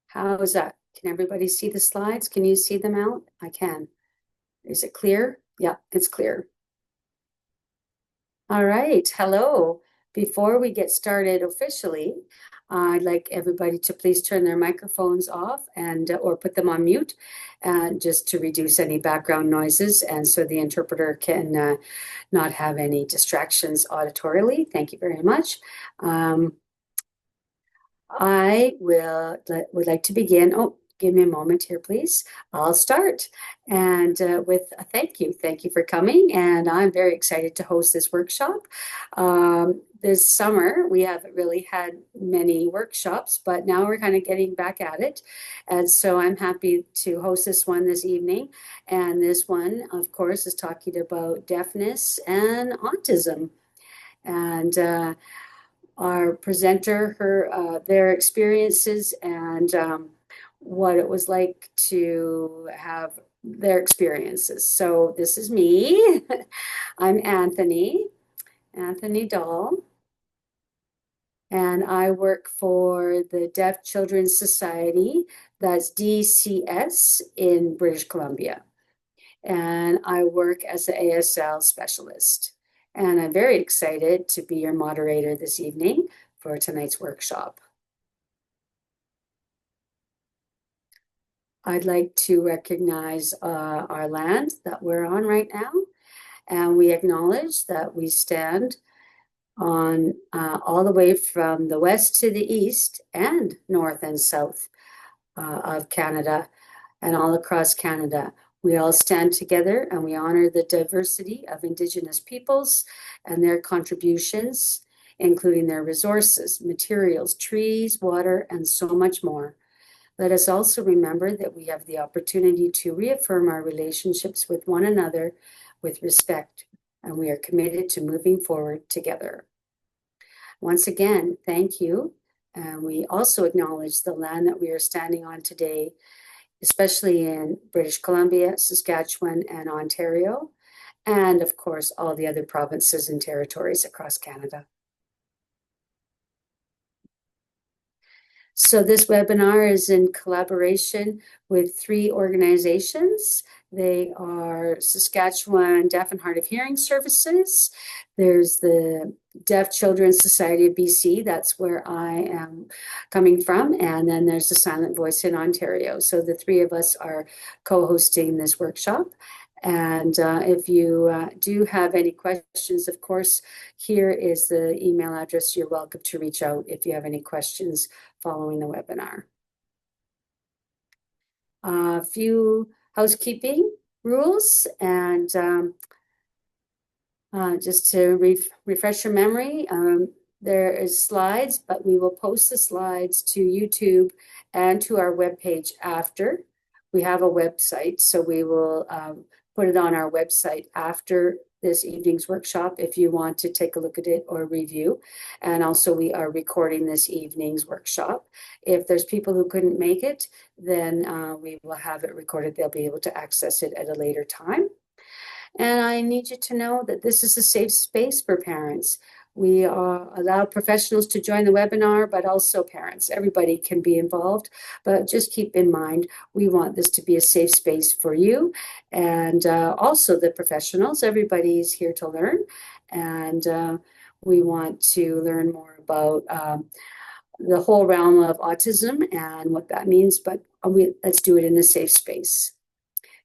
How is that? Can everybody see the slides? Can you see them out? I can. Is it clear? Yeah, it's clear. All right. Hello. Before we get started officially, I'd like everybody to please turn their microphones off and or put them on mute, just to reduce any background noises and so the interpreter can not have any distractions auditorily. Thank you very much. I would like to begin. Oh, give me a moment here, please. I'll start and with a thank you. Thank you for coming, and I'm very excited to host this workshop. This summer, we haven't really had many workshops, but now we're kind of getting back at it. And so I'm happy to host this one this evening. And this one, of course, is talking about deafness and autism. And our presenter, their experiences and what it was like to have their experiences. So this is me. I'm Anthony Dahl, and I work for the Deaf Children's Society, that's DCS in British Columbia. And I work as an ASL specialist. And I'm very excited to be your moderator this evening for tonight's workshop. I'd like to recognize our land that we're on right now, and we acknowledge that we stand on all the way from the west to the east and north and south of Canada and all across Canada. We all stand together and we honor the diversity of Indigenous peoples and their contributions, including their resources, materials, trees, water, and so much more. Let us also remember that we have the opportunity to reaffirm our relationships with one another with respect, and we are committed to moving forward together. Once again, thank you. And we also acknowledge the land that we are standing on today, especially in British Columbia, Saskatchewan, and Ontario, and of course, all the other provinces and territories across Canada. So this webinar is in collaboration with 3 organizations. They are Saskatchewan Deaf and Hard of Hearing Services. There's the Deaf Children's Society of BC, that's where I am coming from. And then there's the Silent Voice in Ontario. So the 3 of us are co-hosting this workshop. And if you do have any questions, of course, here is the email address. You're welcome to reach out if you have any questions following the webinar. A few housekeeping rules, and just to refresh your memory, there is slides, but we will post the slides to YouTube and to our webpage after. We have a website, so we will put it on our website after this evening's workshop if you want to take a look at it or review. And also we are recording this evening's workshop. If there's people who couldn't make it, then we will have it recorded. They'll be able to access it at a later time. And I need you to know that this is a safe space for parents. We allow professionals to join the webinar, but also parents. Everybody can be involved, but just keep in mind, we want this to be a safe space for you and also the professionals. Everybody's here to learn, and we want to learn more about the whole realm of autism and what that means, but let's do it in a safe space.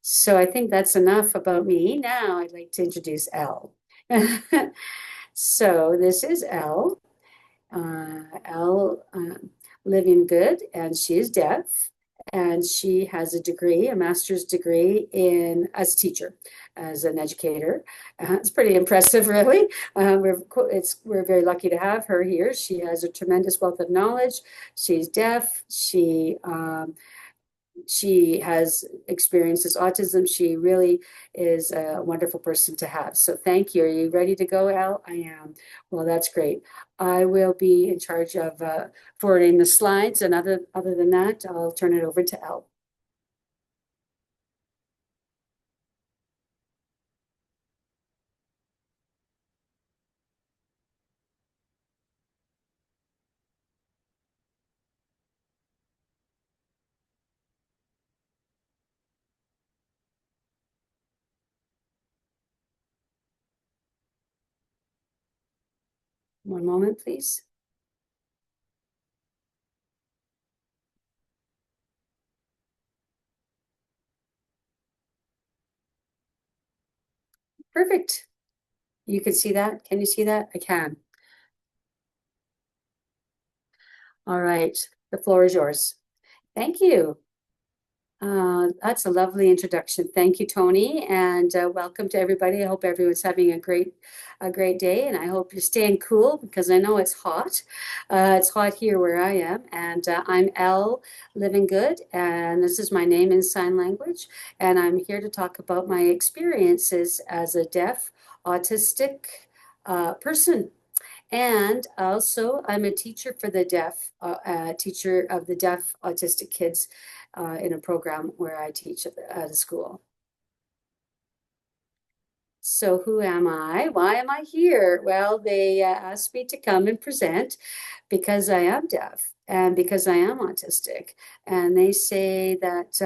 So I think that's enough about me. Now I'd like to introduce Elle. So this is Elle. Elle living good, and she is deaf, and she has a degree, a master's degree as a teacher, as an educator. It's pretty impressive, really. We're very lucky to have her here. She has a tremendous wealth of knowledge. She's deaf. She has experiences autism. She really is a wonderful person to have. So thank you. Are you ready to go, Elle? I am. Well, that's great. I will be in charge of forwarding the slides, and other than that, I'll turn it over to Elle. One moment, please. Perfect. You can see that? Can you see that? I can. All right. The floor is yours. Thank you. That's a lovely introduction. Thank you, Tony, and welcome to everybody. I hope everyone's having a great day, and I hope you're staying cool because I know it's hot. It's hot here where I am, and I'm Elle Living Good, and this is my name in sign language, and I'm here to talk about my experiences as a deaf, autistic person. And also, I'm a teacher for the deaf, teacher of the deaf autistic kids in a program where I teach at a school. So who am I? Why am I here? Well, they asked me to come and present because I am deaf and because I am autistic. And they say that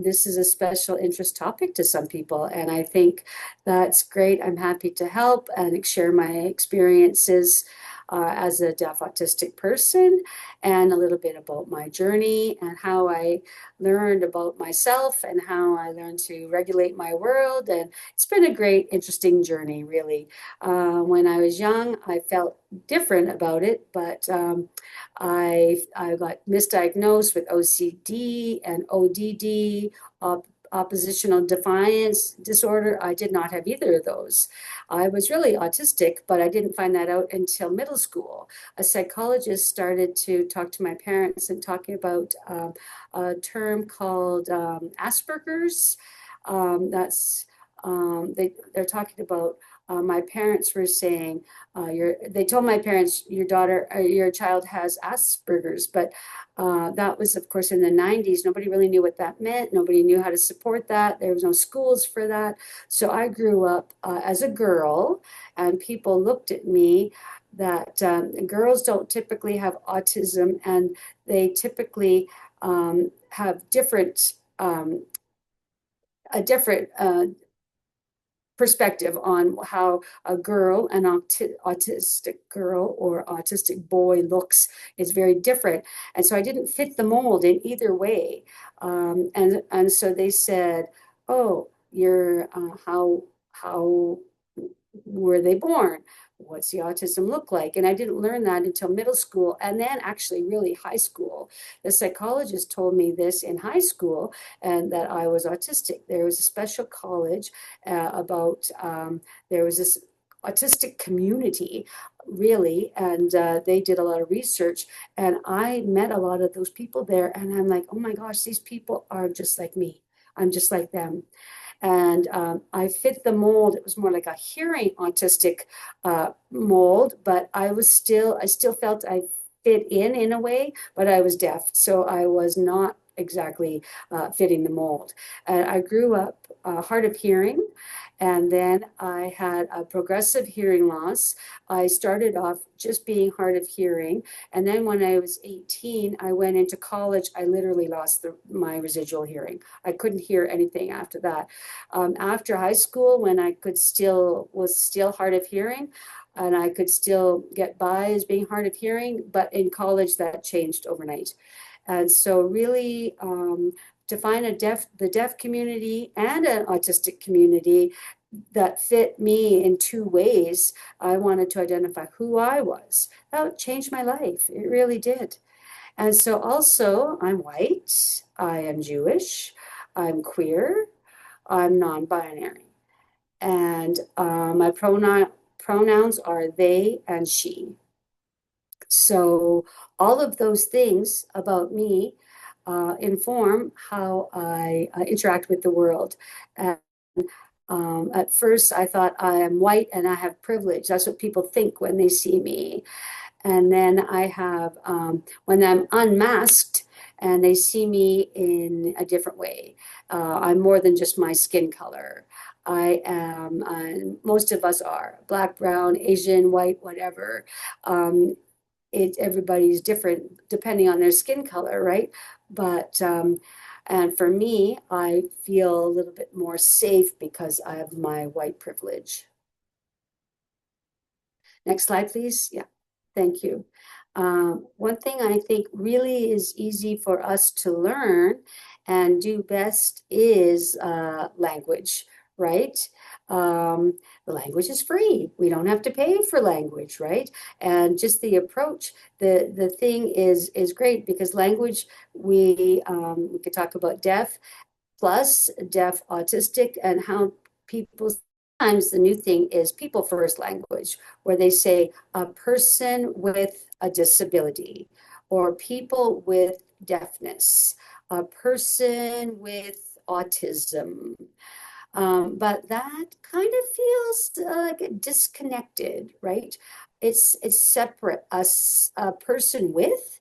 this is a special interest topic to some people. And I think that's great. I'm happy to help and share my experiences as a deaf autistic person and a little bit about my journey and how I learned about myself and how I learned to regulate my world. And it's been a great, interesting journey, really. When I was young, I felt different about it, but I got misdiagnosed with OCD and ODD, oppositional defiance disorder. I did not have either of those. I was really autistic, but I didn't find that out until middle school. A psychologist started to talk to my parents and talking about a term called Asperger's. That's they're talking about. My parents were saying, they told my parents, your child has Asperger's, but that was, of course, in the 90s. Nobody really knew what that meant. Nobody knew how to support that. There was no schools for that. So I grew up as a girl, and people looked at me that girls don't typically have autism, and they typically have a different perspective on how a girl, an autistic girl or autistic boy looks is very different. And so I didn't fit the mold in either way. And so they said, "Oh, you're how were they born? What's the autism look like?" And I didn't learn that until middle school and then actually really high school. The psychologist told me this in high school and that I was autistic. There was a special college there was this autistic community really, and they did a lot of research, and I met a lot of those people there, and I'm like, oh my gosh, these people are just like me. I'm just like them. And I fit the mold. It was more like a hearing autistic mold, but I still felt I fit in a way, but I was deaf. So I was not exactly fitting the mold. And I grew up hard of hearing, and then I had a progressive hearing loss. I started off just being hard of hearing. And then when I was 18, I went into college. I literally lost my residual hearing. I couldn't hear anything after that. After high school, when I was still hard of hearing, and I could still get by as being hard of hearing, but in college that changed overnight. And so really to find the deaf community and an autistic community that fit me in two ways, I wanted to identify who I was. That changed my life. It really did. And so also I'm white, I am Jewish, I'm queer, I'm non-binary, and my pronouns are they and she. So all of those things about me inform how I interact with the world. And at first, I thought I am white and I have privilege. That's what people think when they see me. And then I have, when I'm unmasked and they see me in a different way, I'm more than just my skin color. I am, most of us are black, brown, Asian, white, whatever. Um, Everybody's different depending on their skin color, right? But, and for me, I feel a little bit more safe because I have my white privilege. Next slide, please. Yeah, thank you. One thing I think really is easy for us to learn and do best is language, right? Um, the language is free. We don't have to pay for language, right? And just the approach, the thing is great because language, we could talk about deaf plus deaf autistic and how people sometimes the new thing is people first language where they say a person with a disability or people with deafness, a person with autism, but that kind of feels like disconnected, right? It's separate. A person with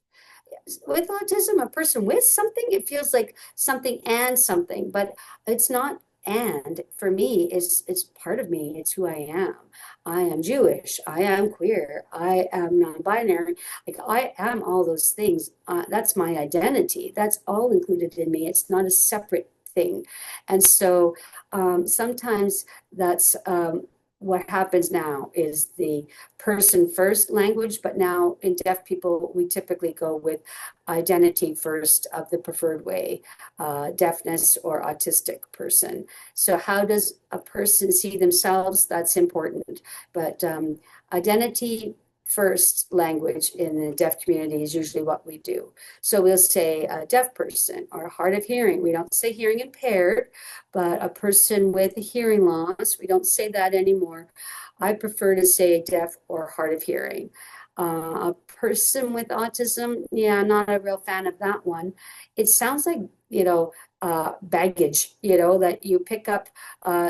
autism, a person with something, it feels like something and something, but it's not. And for me, it's part of me. It's who I am. I am Jewish. I am queer. I am non-binary. Like I am all those things. That's my identity. That's all included in me. It's not a separate thing. And so sometimes that's what happens now is the person first language, but now in deaf people, we typically go with identity first of the preferred way, deafness or autistic person. So how does a person see themselves? That's important. But identity first language in the deaf community is usually what we do. So we'll say a deaf person or hard of hearing. We don't say hearing impaired, but a person with a hearing loss. We don't say that anymore. I prefer to say deaf or hard of hearing. A person with autism, yeah, not a real fan of that one. It sounds like, baggage, that you pick up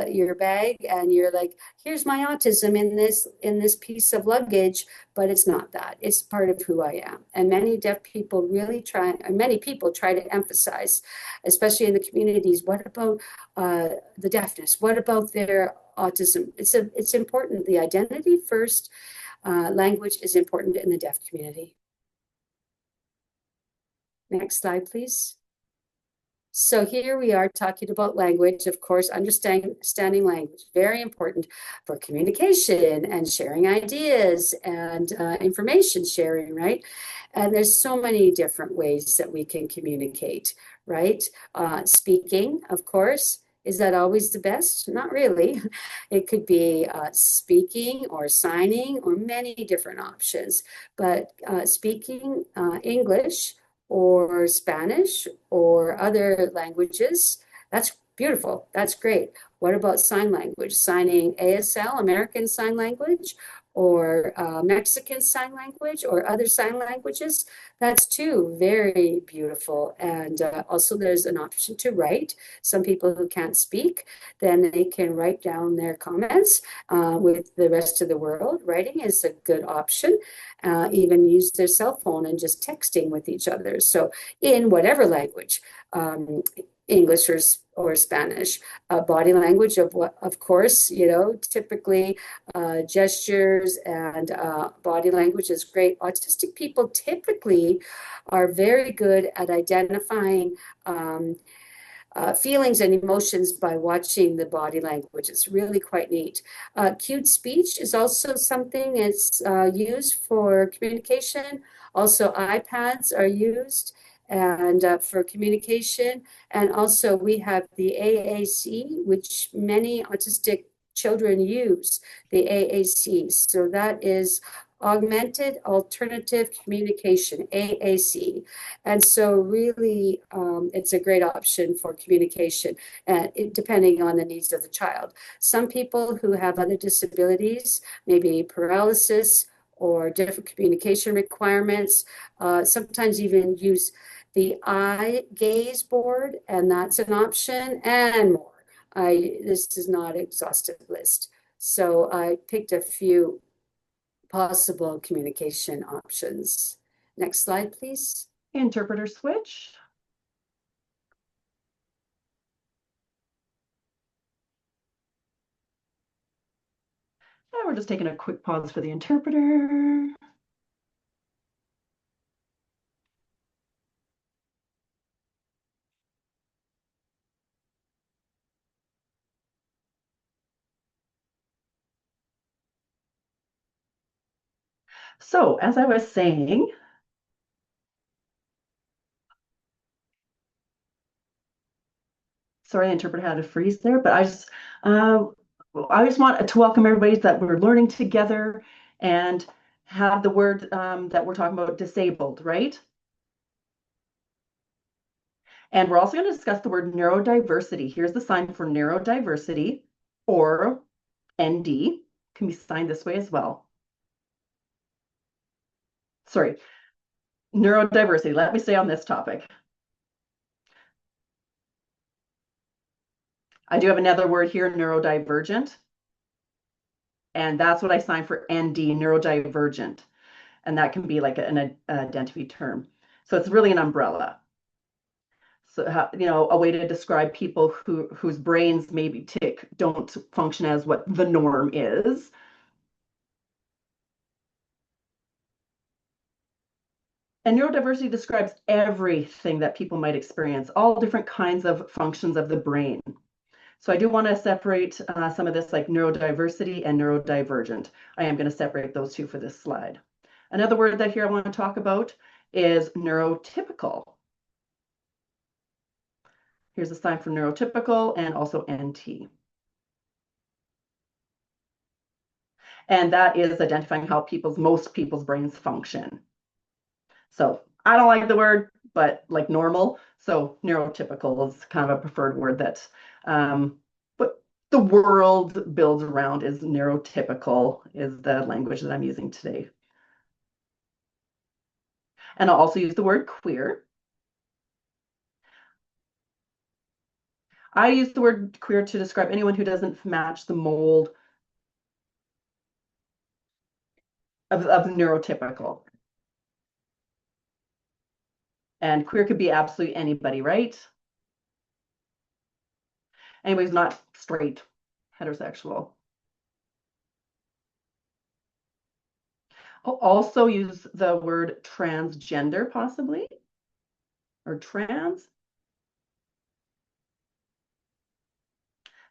your bag and you're like, here's my autism in this piece of luggage, but it's not that. It's part of who I am. And many deaf people really try, and many people try to emphasize, especially in the communities, what about the deafness? What about their autism? It's important. The identity first language is important in the deaf community. Next slide, please. So here we are talking about language, of course, understanding language, very important for communication and sharing ideas and information sharing, right? And there's so many different ways that we can communicate, right? Speaking, of course. Is that always the best? Not really. It could be speaking or signing or many different options. But speaking English or Spanish or other languages, that's beautiful. That's great. What about sign language? Signing ASL, American Sign Language, or Mexican Sign Language, or other sign languages? That's too very beautiful. And also, there's an option to write. Some people who can't speak, then they can write down their comments with the rest of the world. Writing is a good option. Even use their cell phone and just texting with each other. So, in whatever language, English or Spanish, body language of course, typically gestures and body language is great. Autistic people typically are very good at identifying feelings and emotions by watching the body language. It's really quite neat. Cued speech is also something it's used for communication. Also, iPads are used and for communication. And also we have the AAC, which many autistic children use, the AAC. So that is Augmented Alternative Communication, AAC. And so really, it's a great option for communication, depending on the needs of the child. Some people who have other disabilities, maybe paralysis or different communication requirements, sometimes even use the eye gaze board, and that's an option, and more. This is not an exhaustive list. So I picked a few possible communication options. Next slide, please. Interpreter switch. And we're just taking a quick pause for the interpreter. So, as I was saying, sorry, the interpreter had a freeze there, but uh, I just want to welcome everybody that we're learning together and have the word that we're talking about disabled, right? And we're also going to discuss the word neurodiversity. Here's the sign for neurodiversity, or ND, can be signed this way as well. Sorry, neurodiversity. Let me stay on this topic. I do have another word here, neurodivergent, and that's what I signed for ND, neurodivergent. And that can be like an identity term. So it's really an umbrella. So a way to describe people whose brains maybe don't function as what the norm is. And neurodiversity describes everything that people might experience, all different kinds of functions of the brain. So I do want to separate some of this, like neurodiversity and neurodivergent. I am going to separate those two for this slide. Another word that here I want to talk about is neurotypical. Here's a sign for neurotypical and also NT. And that is identifying how most people's brains function. So I don't like the word, but like normal. So neurotypical is kind of a preferred word that but the world builds around is neurotypical is the language that I'm using today. And I'll also use the word queer. I use the word queer to describe anyone who doesn't match the mold of neurotypical. And queer could be absolutely anybody, right? Anybody's not straight, heterosexual. I'll also use the word transgender, possibly, or trans.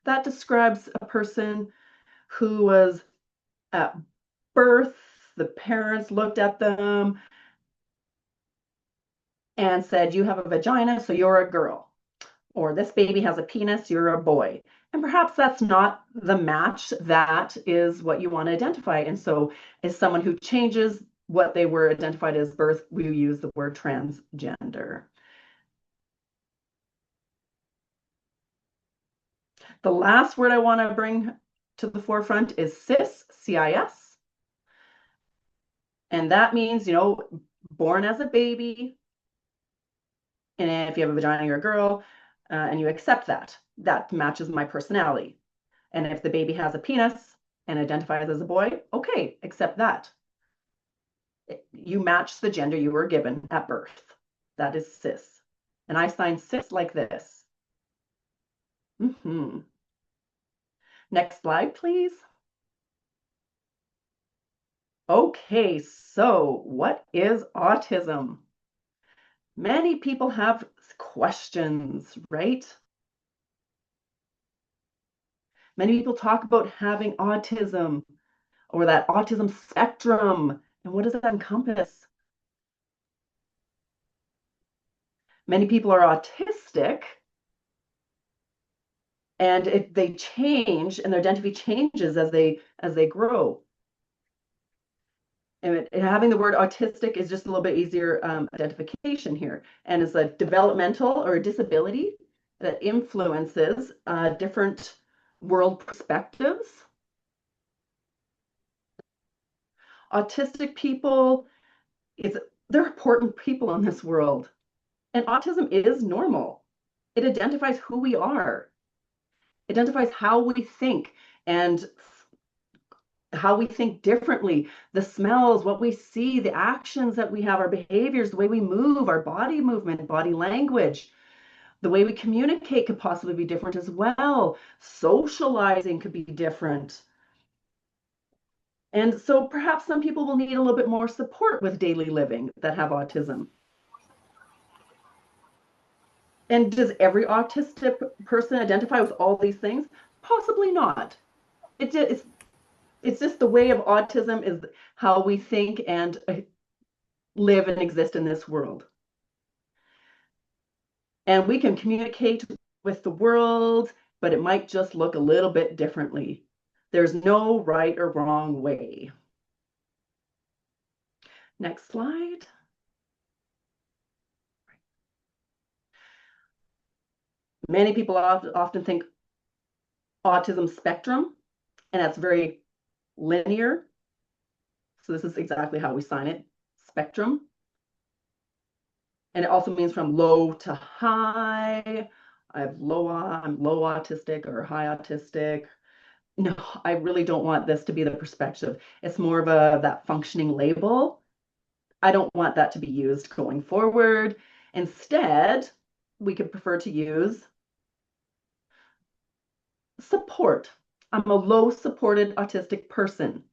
That describes a person who was at birth, the parents looked at them and said, you have a vagina, so you're a girl. Or this baby has a penis, you're a boy. And perhaps that's not the match that is what you want to identify. And so, as someone who changes what they were identified as birth, we use the word transgender. The last word I want to bring to the forefront is cis, CIS. And that means, born as a baby, and if you have a vagina, you're a girl, and you accept that. That matches my personality. And if the baby has a penis and identifies as a boy, okay, accept that. You match the gender you were given at birth. That is cis. And I sign cis like this. Next slide, please. Okay, so what is autism? Many people have questions, right? Many people talk about having autism or that autism spectrum. And what does that encompass? Many people are autistic and they change and their identity changes as they grow. And having the word autistic is just a little bit easier identification here. And it's a developmental or a disability that influences different world perspectives. Autistic people, they're important people in this world. And autism is normal. It identifies who we are. It identifies how we think and how we think differently, the smells, what we see, the actions that we have, our behaviors, the way we move, our body movement, body language, the way we communicate could possibly be different as well. Socializing could be different. And so perhaps some people will need a little bit more support with daily living that have autism. And does every autistic person identify with all these things? Possibly not. It's It's just the way of autism is how we think and live and exist in this world. And we can communicate with the world, but it might just look a little bit differently. There's no right or wrong way. Next slide. Many people often think autism spectrum, and that's very linear. So this is exactly how we sign it, spectrum. And it also means from low to high. I'm low autistic or high autistic. No, I really don't want this to be the perspective. It's more of that functioning label. I don't want that to be used going forward. Instead, we could prefer to use support. I'm a low supported autistic person.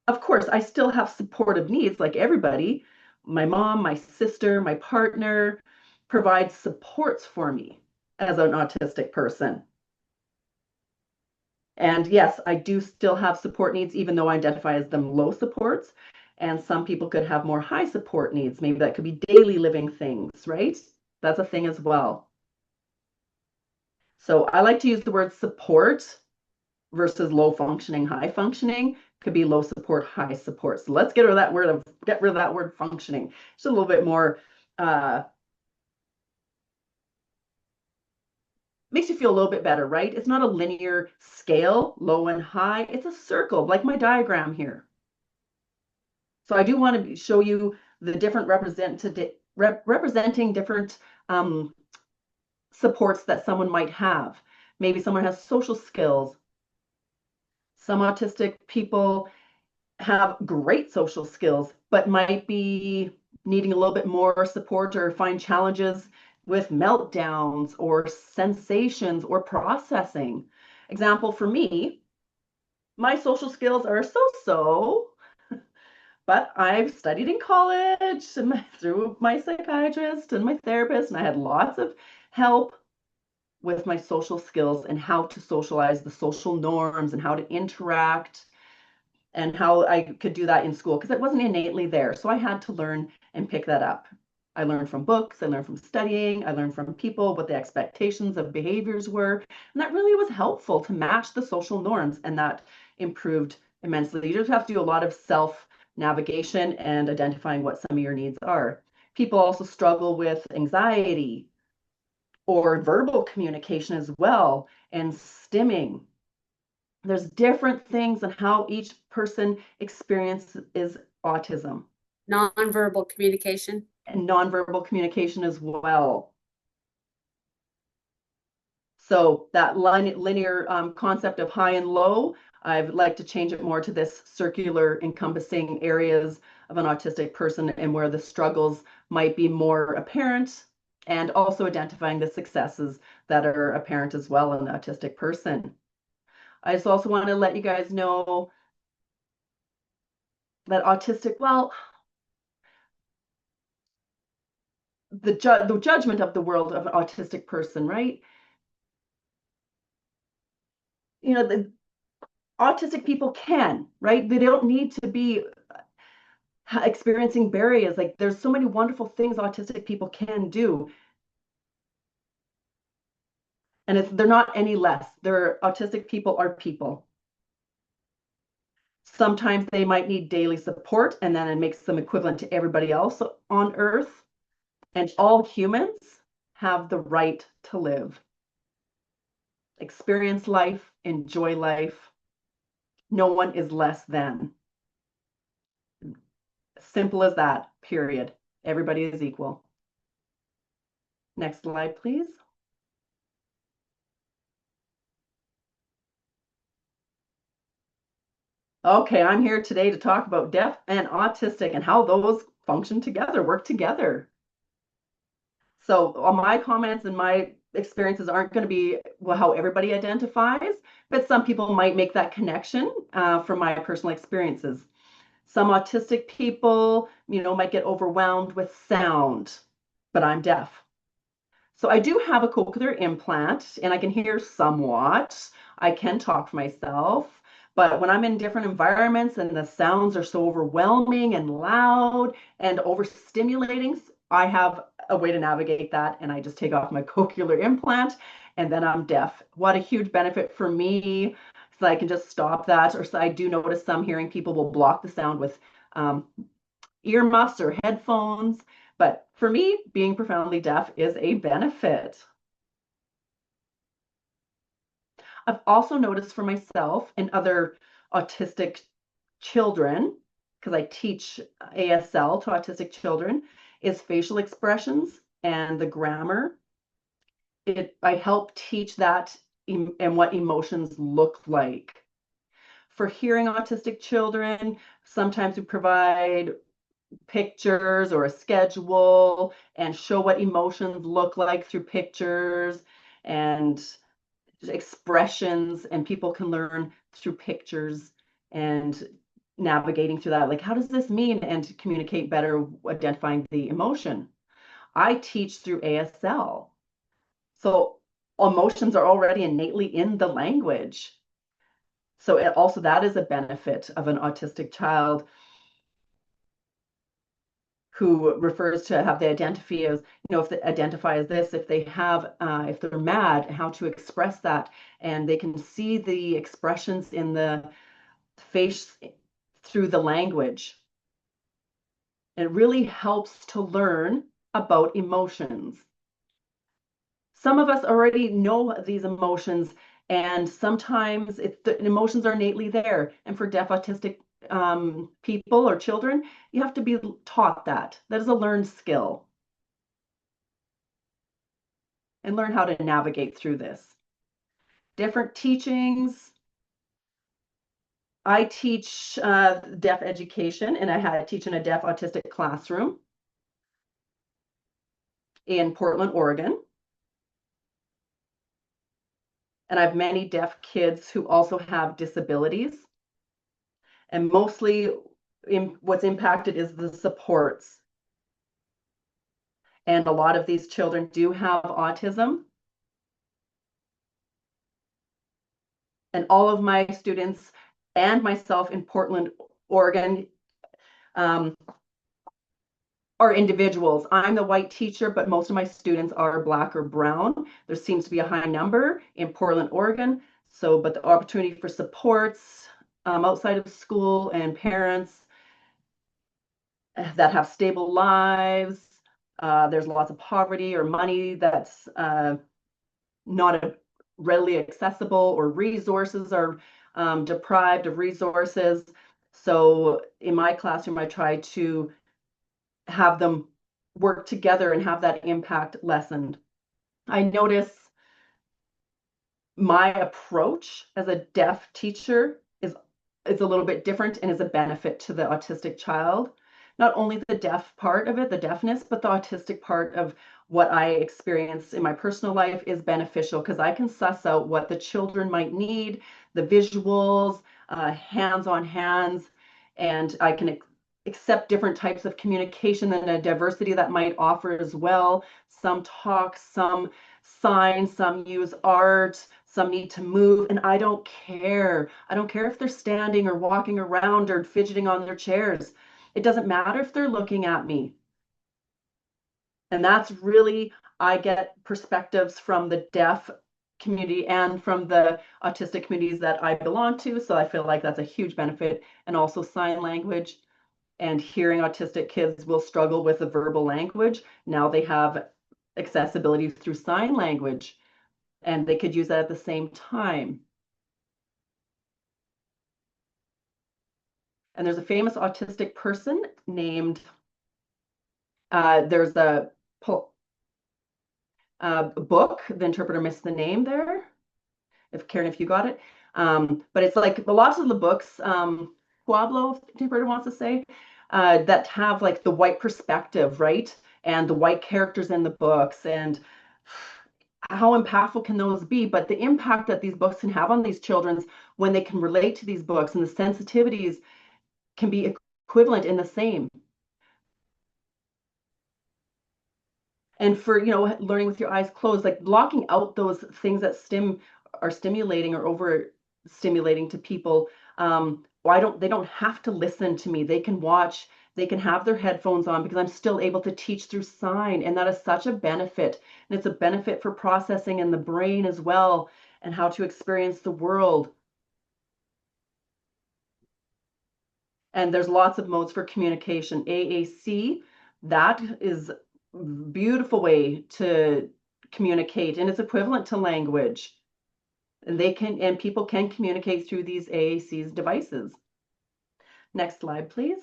Of course, I still have supportive needs like everybody. My mom, my sister, my partner provide supports for me as an autistic person. And yes, I do still have support needs, even though I identify as them low supports. And some people could have more high support needs. Maybe that could be daily living things, right? That's a thing as well. So I like to use the word support versus low functioning, high functioning. Could be low support, high support. So let's get rid of that word functioning. It's a little bit more makes you feel a little bit better, right? It's not a linear scale, low and high. It's a circle, like my diagram here. So I do want to show you the different representing different supports that someone might have. Maybe someone has social skills. Some autistic people have great social skills, but might be needing a little bit more support or find challenges with meltdowns or sensations or processing. Example for me, my social skills are so-so, but I've studied in college and through my psychiatrist and my therapist, and I had lots of help with my social skills and how to socialize, the social norms and how to interact and how I could do that in school because it wasn't innately there. So I had to learn and pick that up. I learned from books, I learned from studying, I learned from people what the expectations of behaviors were. And that really was helpful to match the social norms, and that improved immensely. You just have to do a lot of self navigation and identifying what some of your needs are. People also struggle with anxiety or verbal communication as well, and stimming. There's different things and how each person experiences autism Nonverbal communication. and nonverbal communication as well. So that linear concept of high and low, I'd like to change it more to this circular encompassing areas of an autistic person and where the struggles might be more apparent, and also identifying the successes that are apparent as well in the autistic person. I just also want to let you guys know that autistic, well, the judgment of the world of an autistic person, right? You know, the autistic people can, right? They don't need to be experiencing barriers. Like there's so many wonderful things autistic people can do. And they're not any less. They're autistic people are people. Sometimes they might need daily support, and then it makes them equivalent to everybody else on Earth. And all humans have the right to live, experience life, enjoy life. No one is less than. Simple as that, period. Everybody is equal. Next slide, please. Okay, I'm here today to talk about deaf and autistic and how those function together, work together. So my comments and my experiences aren't going to be how everybody identifies, but some people might make that connection from my personal experiences. Some autistic people, might get overwhelmed with sound, but I'm deaf. So I do have a cochlear implant and I can hear somewhat. I can talk for myself, But when I'm in different environments and the sounds are so overwhelming and loud and overstimulating, I have a way to navigate that. And I just take off my cochlear implant and then I'm deaf. What a huge benefit for me. So I can just stop that. Or so I do notice some hearing people will block the sound with um, earmuffs or headphones. But for me, being profoundly deaf is a benefit. I've also noticed for myself and other autistic children, because I teach ASL to autistic children, is facial expressions and the grammar. I help teach that and what emotions look like. For hearing autistic children, sometimes we provide pictures or a schedule and show what emotions look like through pictures and expressions, and people can learn through pictures and navigating through that. Like, how does this mean? And communicate better, identifying the emotion. I teach through ASL. So emotions are already innately in the language. So also that is a benefit of an autistic child who refers to have the identify as, if they identify as this, if they have, if they're mad, how to express that. And they can see the expressions in the face through the language. It really helps to learn about emotions. Some of us already know these emotions, and sometimes the emotions are innately there. And for deaf autistic people or children, you have to be taught that. That is a learned skill, and learn how to navigate through this. Different teachings. I teach deaf education, and I teach in a deaf autistic classroom in Portland, Oregon. And I have many deaf kids who also have disabilities. And mostly what's impacted is the supports. And a lot of these children do have autism. And all of my students and myself in Portland, Oregon, um, are individuals. I'm the white teacher, but most of my students are Black or brown. There seems to be a high number in Portland, Oregon. So, but the opportunity for supports outside of school and parents that have stable lives. There's lots of poverty or money that's not readily accessible, or resources are deprived of resources. So in my classroom, I try to have them work together and have that impact lessened. I notice my approach as a deaf teacher is a little bit different and is a benefit to the autistic child. Not only the deaf part of it, the deafness, but the autistic part of what I experience in my personal life is beneficial, because I can suss out what the children might need, the visuals, hands on hands, and I can accept different types of communication and a diversity that might offer as well. Some talk, some sign, some use art, some need to move, and I don't care. I don't care if they're standing or walking around or fidgeting on their chairs. It doesn't matter if they're looking at me. And that's really, I get perspectives from the deaf community and from the autistic communities that I belong to. So I feel like that's a huge benefit. And also sign language. And hearing autistic kids will struggle with the verbal language. Now they have accessibility through sign language, and they could use that at the same time. And there's a famous autistic person named, there's a book, The Interpreter Missed the Name there, if Karen, if you got it. But it's like lots of the books, Pueblo, if the interpreter wants to say, that have like the white perspective, right? And the white characters in the books, and how impactful can those be? But the impact that these books can have on these children when they can relate to these books, and the sensitivities can be equivalent in the same. And for, learning with your eyes closed, like blocking out those things that are stimulating or over stimulating to people, They don't have to listen to me. They can watch, they can have their headphones on because I'm still able to teach through sign. And that is such a benefit. And it's a benefit for processing in the brain as well and how to experience the world. And there's lots of modes for communication. AAC, that is a beautiful way to communicate, and it's equivalent to language. And people can communicate through these AAC's devices. Next slide, please.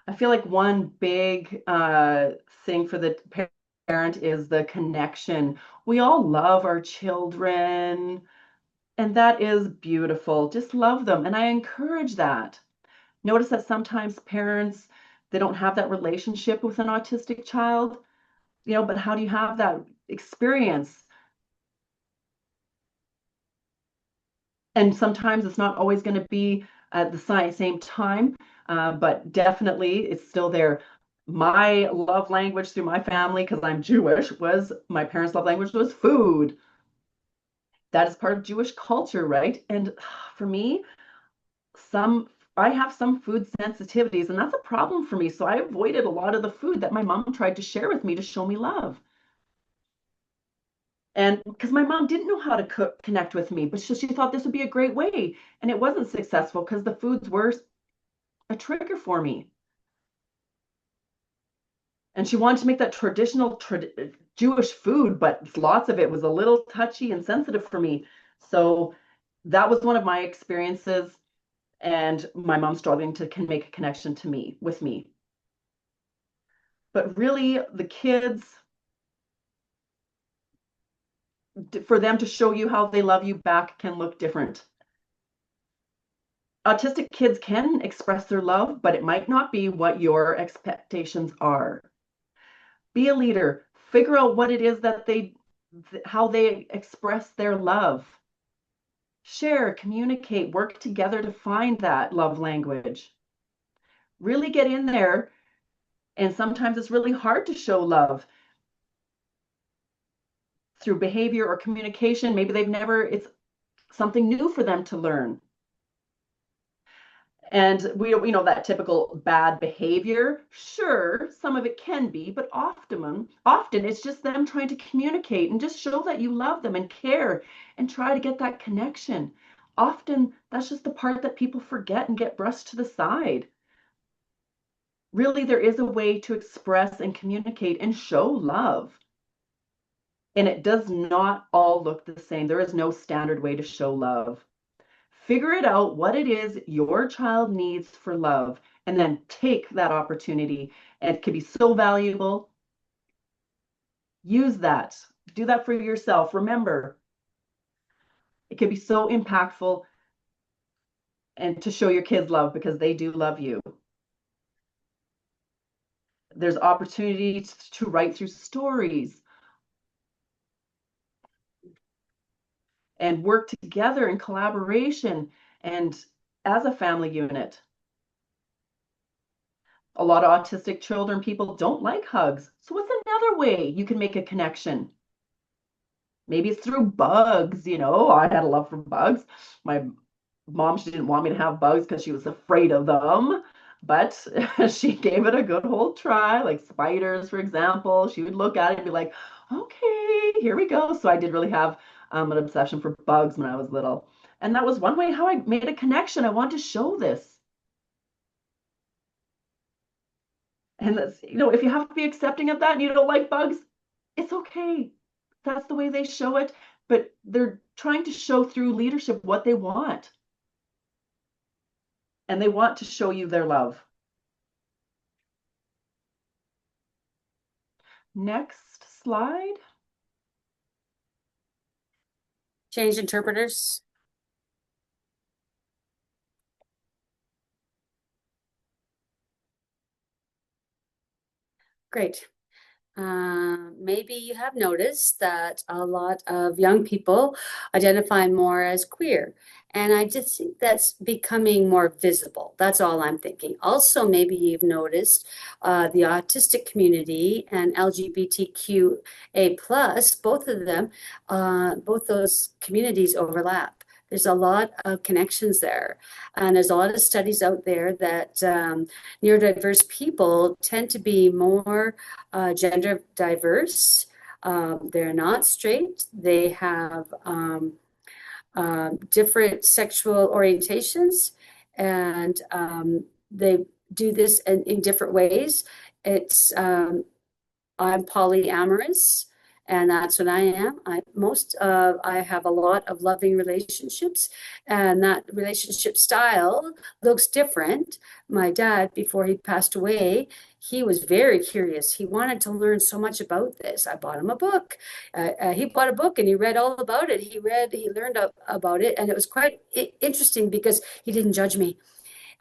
I feel like one big thing for the parent is the connection. We all love our children, and that is beautiful. Just love them, and I encourage that. Notice that sometimes parents, they don't have that relationship with an autistic child, but how do you have that experience? And sometimes it's not always going to be at the same time, but definitely it's still there. My love language through my family, because I'm Jewish, was my parents' love language was food. That is part of Jewish culture, right? And for me, some I have some food sensitivities, and that's a problem for me. So I avoided a lot of the food that my mom tried to share with me to show me love. And because my mom didn't know how to connect with me, but she thought this would be a great way. And it wasn't successful because the foods were a trigger for me. And she wanted to make that traditional Jewish food, but lots of it was a little touchy and sensitive for me. So that was one of my experiences, and my mom struggling to can make a connection to me with me. But really, the kids, for them to show you how they love you back can look different. Autistic kids can express their love, but it might not be what your expectations are. Be a leader. Figure out what it is that how they express their love. Share, communicate, work together to find that love language. Really get in there. And sometimes it's really hard to show love through behavior or communication. Maybe it's something new for them to learn. And we know that typical bad behavior. Sure, some of it can be, but often it's just them trying to communicate and just show that you love them and care and try to get that connection. Often that's just the part that people forget and get brushed to the side. Really, there is a way to express and communicate and show love. And it does not all look the same. There is no standard way to show love. Figure it out what it is your child needs for love, and then take that opportunity. And it can be so valuable. Use that. Do that for yourself. Remember, it can be so impactful and to show your kids love because they do love you. There's opportunity to write through stories and work together in collaboration and as a family unit. A lot of autistic children, people don't like hugs. So what's another way you can make a connection? Maybe it's through bugs, I had a love for bugs. My mom, she didn't want me to have bugs because she was afraid of them, but she gave it a good whole try, like spiders, for example. She would look at it and be like, okay, here we go. So I did really have an obsession for bugs when I was little. And that was one way how I made a connection. I want to show this. And that's, if you have to be accepting of that and you don't like bugs, it's okay. That's the way they show it. But they're trying to show through leadership what they want. And they want to show you their love. Next slide. Change interpreters. Great. Maybe you have noticed that a lot of young people identify more as queer. And I just think that's becoming more visible. That's all I'm thinking. Also, maybe you've noticed the autistic community and LGBTQA plus, both of them, both those communities overlap. There's a lot of connections there. And there's a lot of studies out there that neurodiverse people tend to be more gender diverse. They're not straight. They have different sexual orientations, and they do this in different ways. It's I'm polyamorous, and that's what I am. I have a lot of loving relationships, and that relationship style looks different. My dad, before he passed away, he was very curious. He wanted to learn so much about this. I bought him a book. He bought a book and he read all about it. He learned about it, and it was quite interesting because he didn't judge me.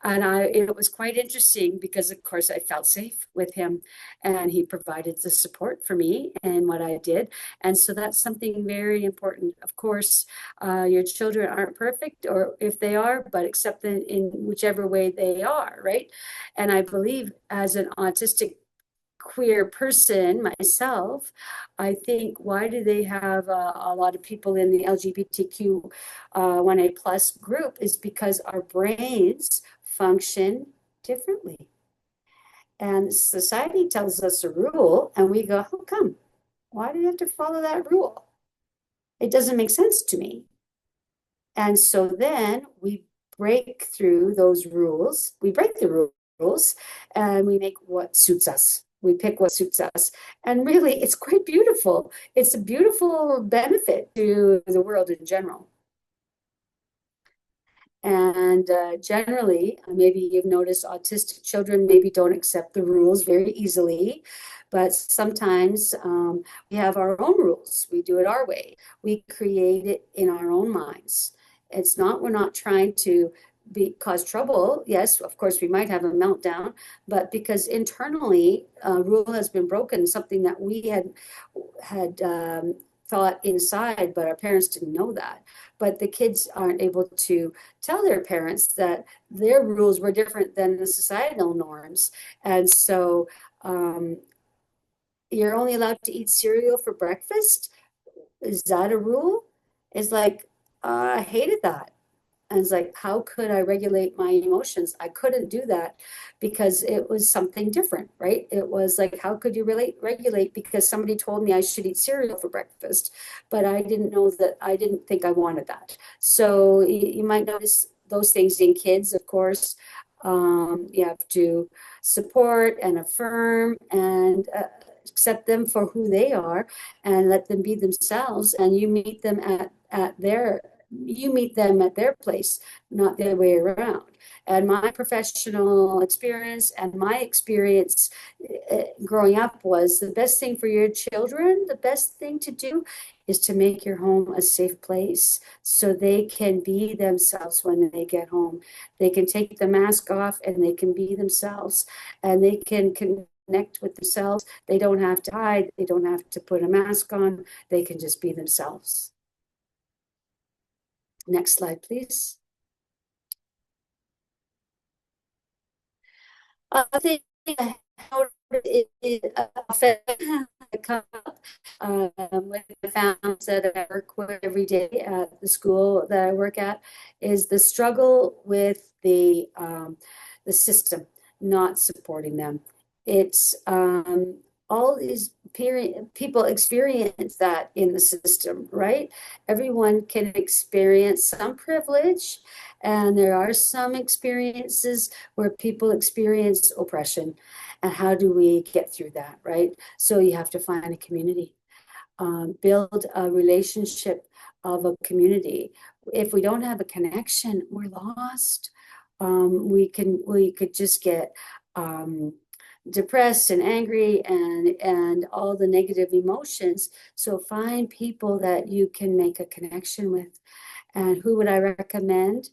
And it was quite interesting because, of course, I felt safe with him and he provided the support for me and what I did. And so that's something very important. Of course, your children aren't perfect, or if they are, but accept them in whichever way they are, right? And I believe as an autistic queer person myself, I think why do they have a lot of people in the LGBTQ 1A plus group is because our brains function differently. And society tells us a rule and we go, how come? Why do you have to follow that rule? It doesn't make sense to me. And so then we break through those rules, we break the rules, and we make what suits us. We pick what suits us. And really, it's quite beautiful. It's a beautiful benefit to the world in general. And generally, maybe you've noticed autistic children maybe don't accept the rules very easily, but sometimes we have our own rules. We do it our way. We create it in our own minds. We're not trying to cause trouble. Yes, of course, we might have a meltdown, but because internally a rule has been broken, something that we had thought inside, but our parents didn't know that. But the kids aren't able to tell their parents that their rules were different than the societal norms. And so you're only allowed to eat cereal for breakfast. Is that a rule? It's like, I hated that. And it's like, how could I regulate my emotions? I couldn't do that because it was something different, right? It was like, how could you regulate? Because somebody told me I should eat cereal for breakfast, but I didn't know that, I didn't think I wanted that. So you might notice those things in kids, of course. You have to support and affirm and accept them for who they are and let them be themselves. And you meet them at their place, not the other way around. And my professional experience and my experience growing up was the best thing for your children, the best thing to do is to make your home a safe place so they can be themselves when they get home. They can take the mask off and they can be themselves and they can connect with themselves. They don't have to hide, they don't have to put a mask on, they can just be themselves. Next slide, please. I think how it often come up with the families that I work with every day at the school that I work at is the struggle with the system not supporting them. It's all these people experience that in the system, right? Everyone can experience some privilege, and there are some experiences where people experience oppression. And how do we get through that, right? So you have to find a community, build a relationship of a community. If we don't have a connection, we're lost. We could just get depressed and angry and all the negative emotions. So find people that you can make a connection with. And who would I recommend?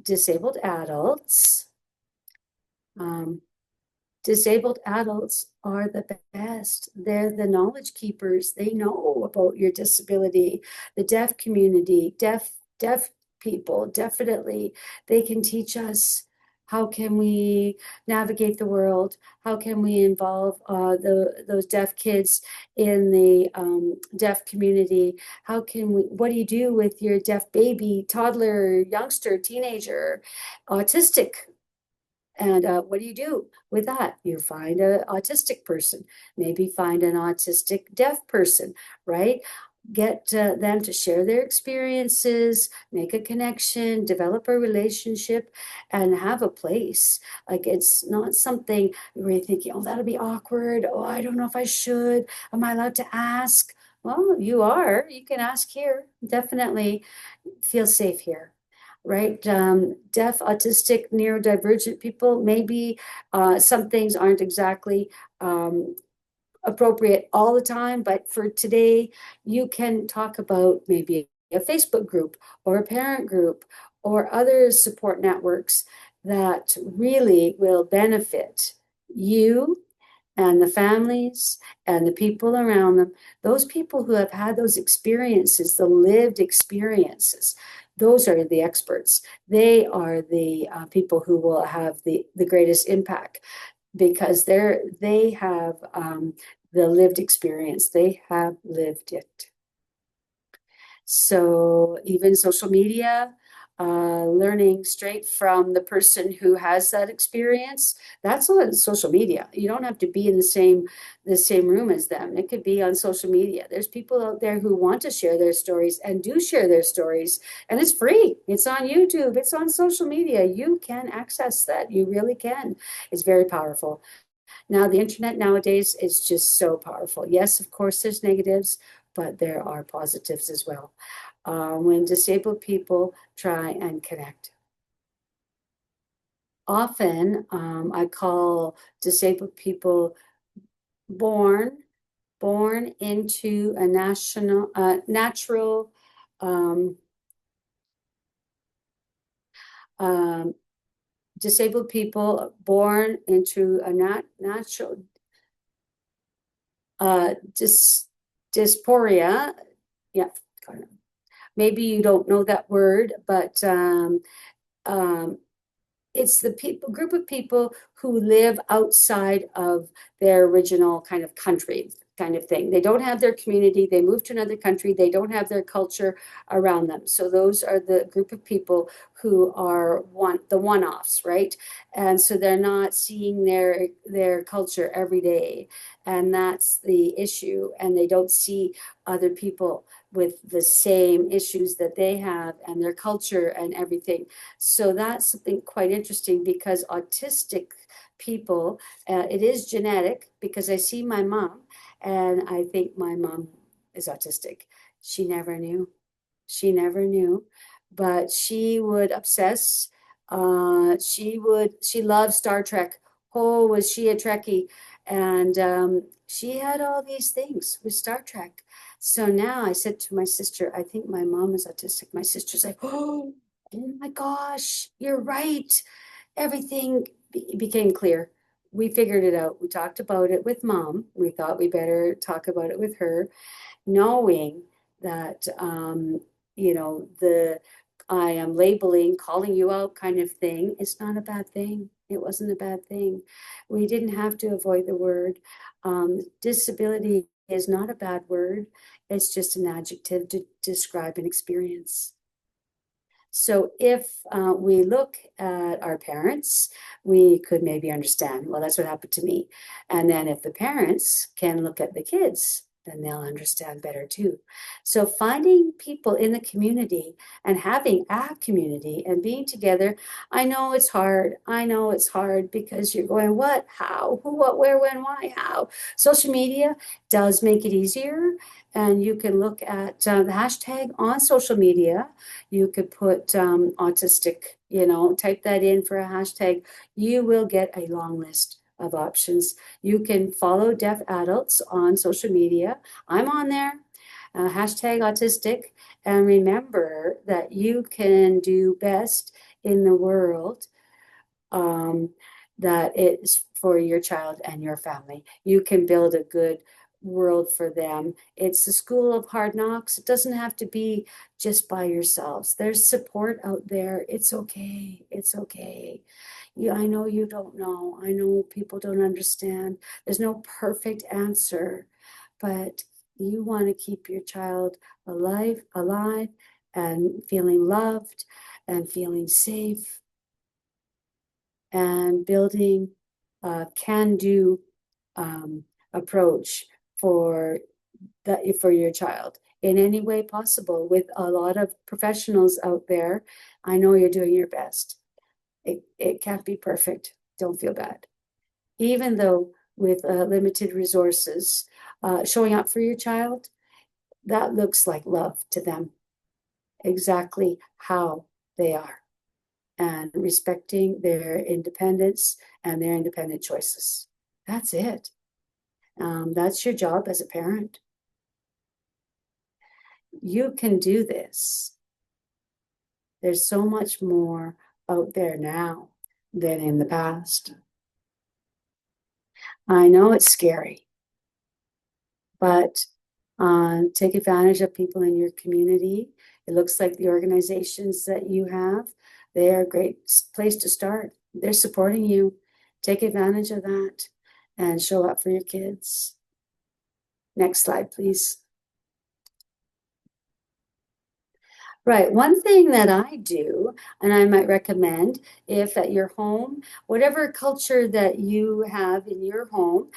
Disabled adults. Disabled adults are the best. They're the knowledge keepers. They know about your disability. The deaf community, deaf people, definitely, they can teach us how can we navigate the world? How can we involve those deaf kids in the deaf community? How can we, what do you do with your deaf baby, toddler, youngster, teenager, autistic? And what do you do with that? You find an autistic person, maybe find an autistic deaf person, right? Get them to share their experiences, make a connection, develop a relationship, and have a place. Like it's not something where you're thinking, oh, that'll be awkward. Oh, I don't know if I should. Am I allowed to ask? Well, you are. You can ask here. Definitely feel safe here, right? Deaf, autistic, neurodivergent people, maybe some things aren't exactly appropriate all the time, but for today, you can talk about maybe a Facebook group or a parent group or other support networks that really will benefit you and the families and the people around them, those people who have had those experiences, the lived experiences, those are the experts. They are the people who will have the greatest impact because they have the lived experience. They have lived it. So even social media, learning straight from the person who has that experience, that's on social media. You don't have to be in the same room as them. It could be on social media. There's people out there who want to share their stories and do share their stories, and it's free. It's on YouTube. It's on social media. You can access that. You really can. It's very powerful. Now, the internet nowadays is just so powerful. Yes, of course, there's negatives, but there are positives as well. When disabled people try and connect. Often, I call disabled people born into a natural um, um, disabled people born into a natural dysphoria. Yeah, maybe you don't know that word, but um, it's the group of people who live outside of their original kind of country kind of thing. They don't have their community, they move to another country, they don't have their culture around them. So those are the group of people who are the one-offs, right? And so they're not seeing their culture every day. And that's the issue. And they don't see other people with the same issues that they have and their culture and everything. So that's something quite interesting because autistic people, it is genetic because I see my mom and I think my mom is autistic. She never knew. She never knew, but she would obsess. She loved Star Trek. Oh, was she a Trekkie? And she had all these things with Star Trek. So now I said to my sister, I think my mom is autistic. My sister's like, oh my gosh, you're right. Everything became clear. We figured it out. We talked about it with mom. We thought we better talk about it with her, knowing that the I am labeling, calling you out kind of thing. It's not a bad thing. It wasn't a bad thing. We didn't have to avoid the word. Disability is not a bad word. It's just an adjective to describe an experience. So if we look at our parents, we could maybe understand, well, that's what happened to me. And then if the parents can look at the kids, then they'll understand better too. So finding people in the community and having a community and being together, I know it's hard. I know it's hard because you're going, what, how, who, what, where, when, why, how. Social media does make it easier. And you can look at the hashtag on social media. You could put autistic, type that in for a hashtag. You will get a long list of options. You can follow deaf adults on social media. I'm on there, hashtag autistic. And remember that you can do best in the world, that is for your child and your family. You can build a good world for them. It's a school of hard knocks. It doesn't have to be just by yourselves. There's support out there. It's okay. It's okay. Yeah, I know you don't know. I know people don't understand. There's no perfect answer, but you want to keep your child alive, and feeling loved and feeling safe and building a can-do approach for for your child in any way possible with a lot of professionals out there. I know you're doing your best. It can't be perfect. Don't feel bad. Even though with limited resources, showing up for your child, that looks like love to them, exactly how they are, and respecting their independence and their independent choices. That's it. That's your job as a parent. You can do this. There's so much more out there now than in the past. I know it's scary, but take advantage of people in your community. It looks like the organizations that you have, they are a great place to start. They're supporting you. Take advantage of that and show up for your kids. Next slide, please. Right. One thing that I do, and I might recommend, if at your home, whatever culture that you have in your home,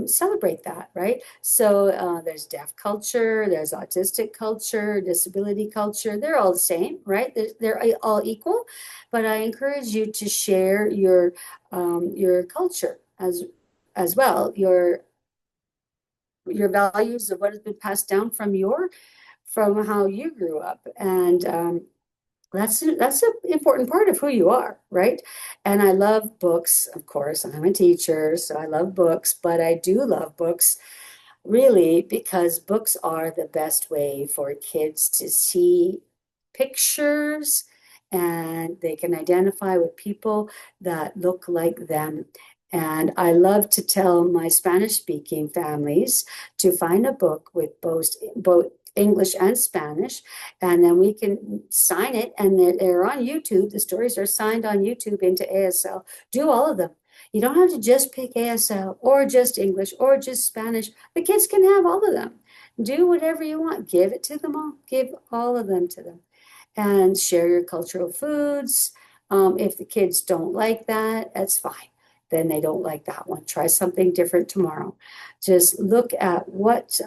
celebrate that, right? So there's deaf culture, there's autistic culture, disability culture. They're all the same, right? They're all equal. But I encourage you to share your culture as well, your values of what has been passed down from how you grew up. And that's an important part of who you are, right? And I love books, of course. I'm a teacher, so I love books, but I do love books really because books are the best way for kids to see pictures and they can identify with people that look like them. And I love to tell my Spanish speaking families to find a book with both English and Spanish, and then we can sign it. And they're on YouTube. The stories are signed on YouTube into ASL. Do all of them. You don't have to just pick ASL or just English or just Spanish. The kids can have all of them. Do whatever you want. Give it to them all. Give all of them to them. And share your cultural foods. If the kids don't like that, that's fine. Then they don't like that one. Try something different tomorrow. Just look at what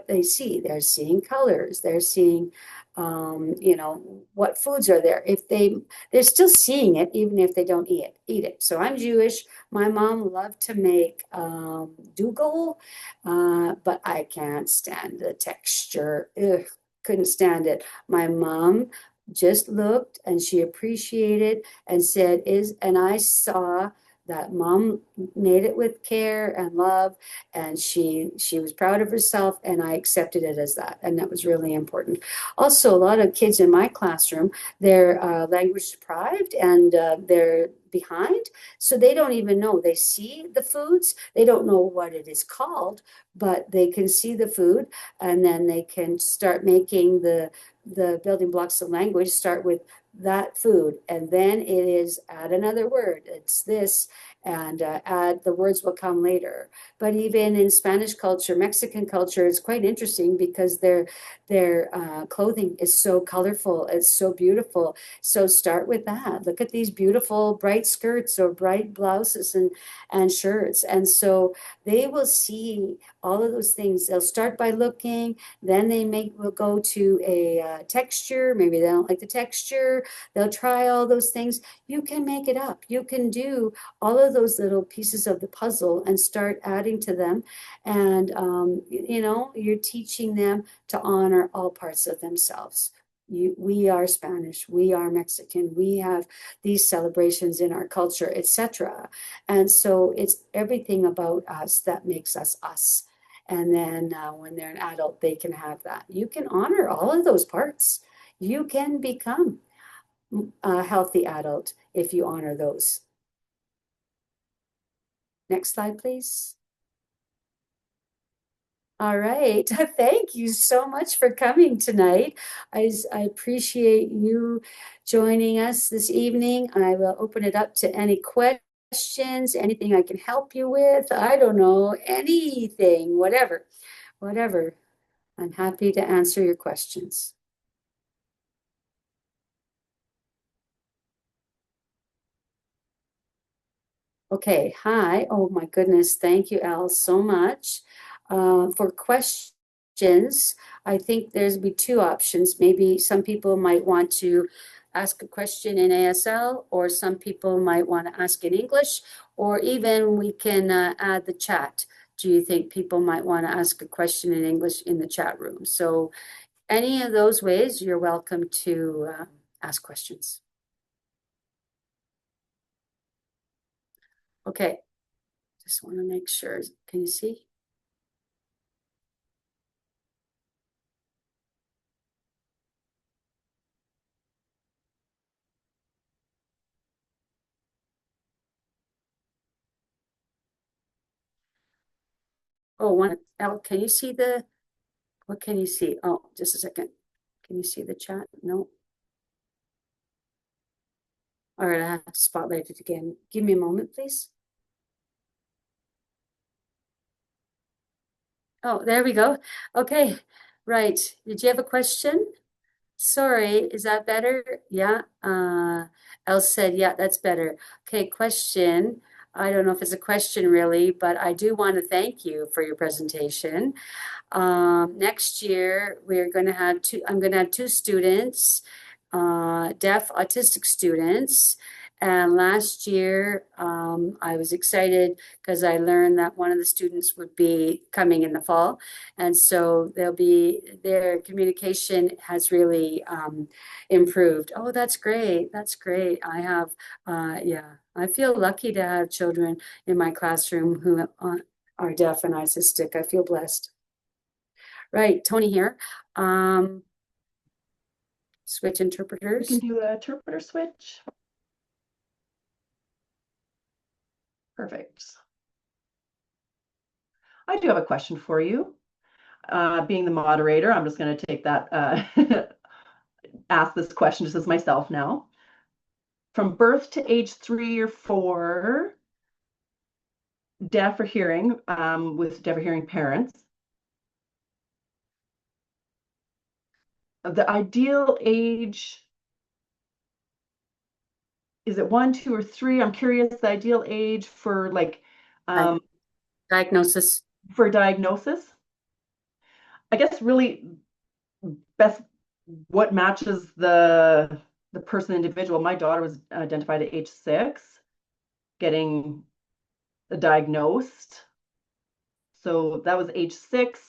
they see. They're seeing colors. They're seeing, what foods are there. If they're still seeing it, even if they don't eat it. So I'm Jewish. My mom loved to make dugel, but I can't stand the texture. Ugh, couldn't stand it. My mom just looked and she appreciated and said, and I saw that mom made it with care and love, and she was proud of herself, and I accepted it as that, and that was really important. Also, a lot of kids in my classroom, they're language deprived, and they're behind, so they don't even know. They see the foods, they don't know what it is called, but they can see the food, and then they can start making the building blocks of language. Start with that food, and then it is add another word, it's this, and add the words will come later. But even in Spanish culture, Mexican culture, it's quite interesting because their clothing is so colorful, it's so beautiful. So start with that. Look at these beautiful bright skirts or bright blouses and shirts, and so they will see all of those things. They'll start by looking, then will go to a texture. Maybe they don't like the texture. They'll try all those things. You can make it up. You can do all of those little pieces of the puzzle and start adding to them. And, you're teaching them to honor all parts of themselves. We are Spanish, we are Mexican, we have these celebrations in our culture, etc. And so it's everything about us that makes us us. And then when they're an adult, they can have that. You can honor all of those parts. You can become a healthy adult if you honor those. Next slide, please. All right. Thank you so much for coming tonight. I appreciate you joining us this evening. I will open it up to any questions, anything I can help you with. I don't know, anything, whatever, whatever. I'm happy to answer your questions. Okay, hi. Oh my goodness. Thank you, Al, so much. For questions, I think there's be two options. Maybe some people might want to ask a question in ASL, or some people might want to ask in English, or even we can add the chat. Do you think people might want to ask a question in English in the chat room? So any of those ways, you're welcome to ask questions. Okay, just want to make sure. Can you see? Oh, can you see what can you see? Oh, just a second. Can you see the chat? No. All right, I have to spotlight it again. Give me a moment, please. Oh, there we go. Okay, right. Did you have a question? Sorry, is that better? Yeah. Elle said, yeah, that's better. Okay, question. I don't know if it's a question really, but I do want to thank you for your presentation. Next year, I'm going to have two students, deaf autistic students. And last year, I was excited because I learned that one of the students would be coming in the fall. And so their communication has really improved. Oh, that's great. That's great. Yeah, I feel lucky to have children in my classroom who are deaf and autistic. I feel blessed. Right, Tony here. Switch We can interpreters. do a interpreter switch. Perfect. I do have a question for you. Being the moderator, I'm just going to take that, ask this question just as myself now. From birth to age 3 or 4, deaf or hearing, with deaf or hearing parents, the ideal age, is it 1, 2, or 3? I'm curious, the ideal age for Di- Diagnosis. for diagnosis. I guess really best what matches the person individual. My daughter was identified at age 6, getting diagnosed. So that was age 6.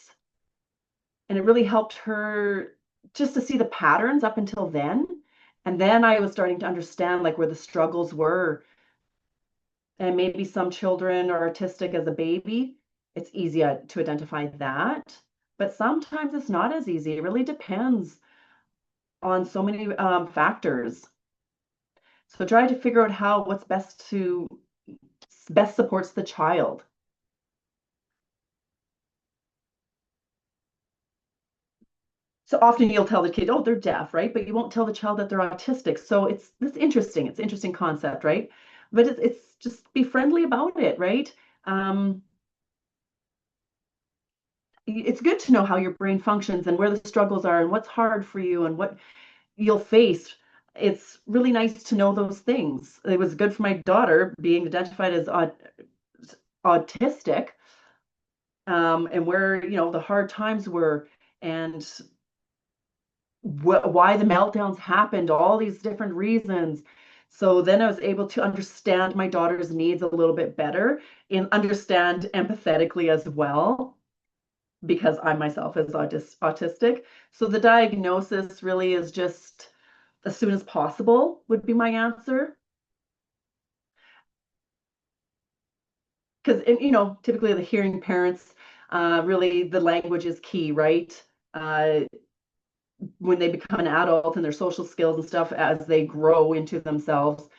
And it really helped her just to see the patterns up until then. And then I was starting to understand like where the struggles were. And maybe some children are autistic as a baby. It's easy to identify that. But sometimes it's not as easy. It really depends on so many factors. So try to figure out what's best supports the child. So often you'll tell the kid, oh, they're deaf, right? But you won't tell the child that they're autistic. So it's interesting. It's an interesting concept, right? But it's just be friendly about it, right? It's good to know how your brain functions and where the struggles are and what's hard for you and what you'll face. It's really nice to know those things. It was good for my daughter being identified as autistic, and where the hard times were, and why the meltdowns happened, all these different reasons. So then I was able to understand my daughter's needs a little bit better and understand empathetically as well, because I myself is autistic. So the diagnosis really is just as soon as possible would be my answer. Because, typically the hearing parents, really the language is key, right? When they become an adult and their social skills and stuff as they grow into themselves,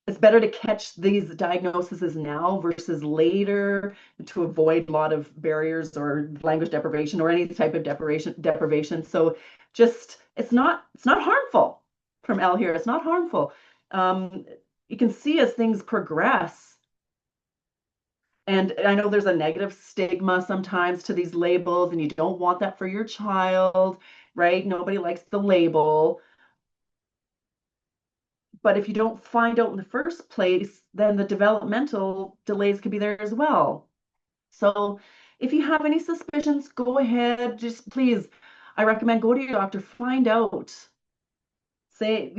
it's better to catch these diagnoses now versus later to avoid a lot of barriers or language deprivation or any type of deprivation. So just it's not harmful from L here. It's not harmful. Um, you can see as things progress, and I know there's a negative stigma sometimes to these labels, and you don't want that for your child, right? Nobody likes the label. But if you don't find out in the first place, then the developmental delays could be there as well. So if you have any suspicions, go ahead. Just please, I recommend go to your doctor, find out. Say,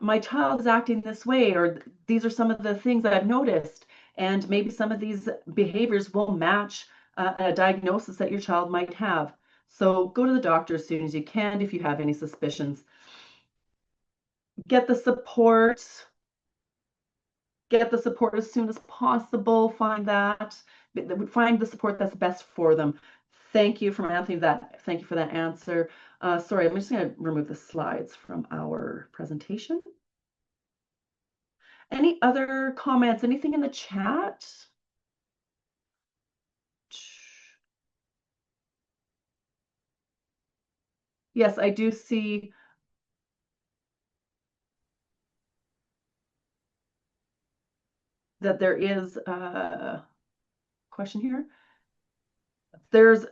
my child is acting this way, or these are some of the things that I've noticed. And maybe some of these behaviors will match a diagnosis that your child might have. So go to the doctor as soon as you can if you have any suspicions. Get the support get the support as soon as possible. Find the support that's best for them. Thank you from Anthony. Thank you for that answer. Sorry, I'm just going to remove the slides from our presentation. Any other comments? Anything in the chat? Yes, I do see. That there is a question here. There's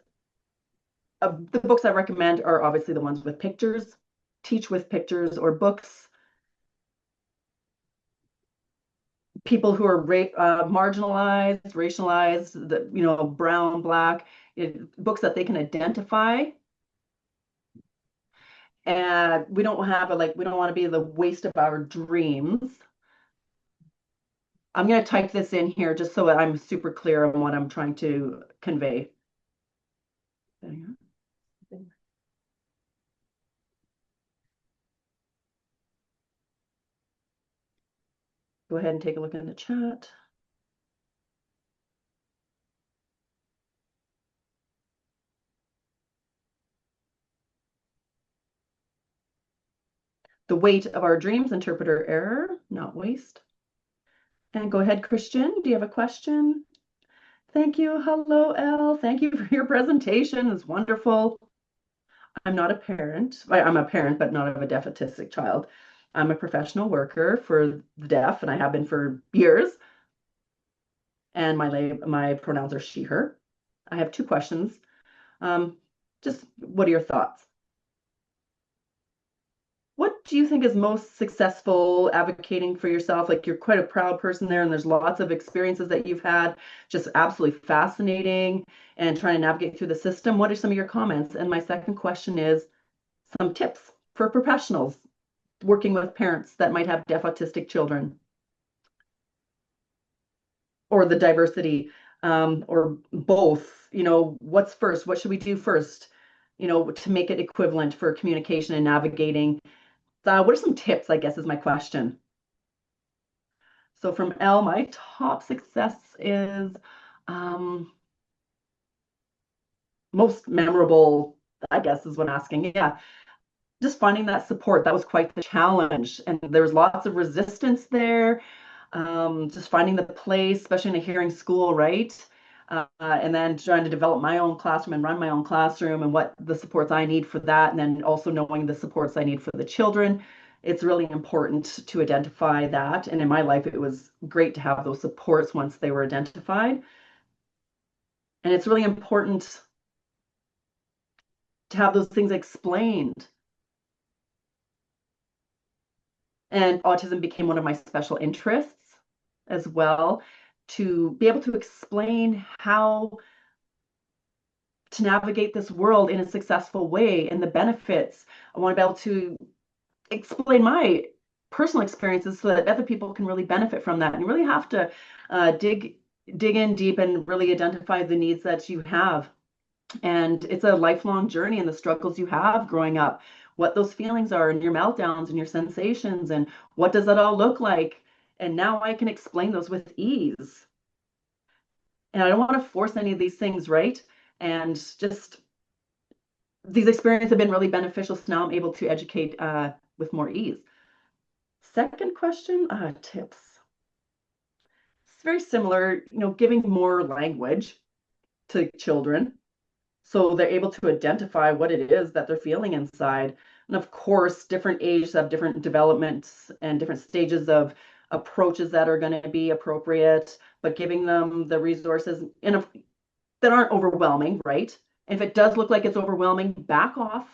the books I recommend are obviously the ones with pictures, Teach with Pictures, or books people who are marginalized, racialized, brown, black, books that they can identify. And we don't want to be the waste of our dreams. I'm going to type this in here just so that I'm super clear on what I'm trying to convey. Go ahead and take a look in the chat. The weight of our dreams, interpreter error, not waste. And go ahead, Christian. Do you have a question? Thank you. Hello, Elle. Thank you for your presentation. It's wonderful. I'm not a parent. I'm a parent, but not of a deaf autistic child. I'm a professional worker for the deaf, and I have been for years. And my pronouns are she, her. I have two questions. Just what are your thoughts? What do you think is most successful advocating for yourself? Like you're quite a proud person there, and there's lots of experiences that you've had, just absolutely fascinating, and trying to navigate through the system. What are some of your comments? And my second question is some tips for professionals working with parents that might have deaf autistic children, or the diversity, or both. What's first? What should we do first, to make it equivalent for communication and navigating? What are some tips, I guess, is my question. So from Elle, my top success is most memorable, I guess, is what I'm asking. Yeah, just finding that support. That was quite the challenge. And there was lots of resistance there. Just finding the place, especially in a hearing school, right? And then trying to develop my own classroom and run my own classroom and what the supports I need for that. And then also knowing the supports I need for the children. It's really important to identify that. And in my life, it was great to have those supports once they were identified. And it's really important to have those things explained. And autism became one of my special interests as well, to be able to explain how to navigate this world in a successful way and the benefits. I want to be able to explain my personal experiences so that other people can really benefit from that. And you really have to dig in deep and really identify the needs that you have. And it's a lifelong journey, and the struggles you have growing up, what those feelings are, and your meltdowns and your sensations, and what does that all look like. And now I can explain those with ease. And I don't want to force any of these things, right? And just these experiences have been really beneficial. So now I'm able to educate with more ease. second question, tips. It's very similar, giving more language to children so they're able to identify what it is that they're feeling inside. And of course, different ages have different developments and different stages of approaches that are going to be appropriate, but giving them the resources that aren't overwhelming, right? And if it does look like it's overwhelming, back off,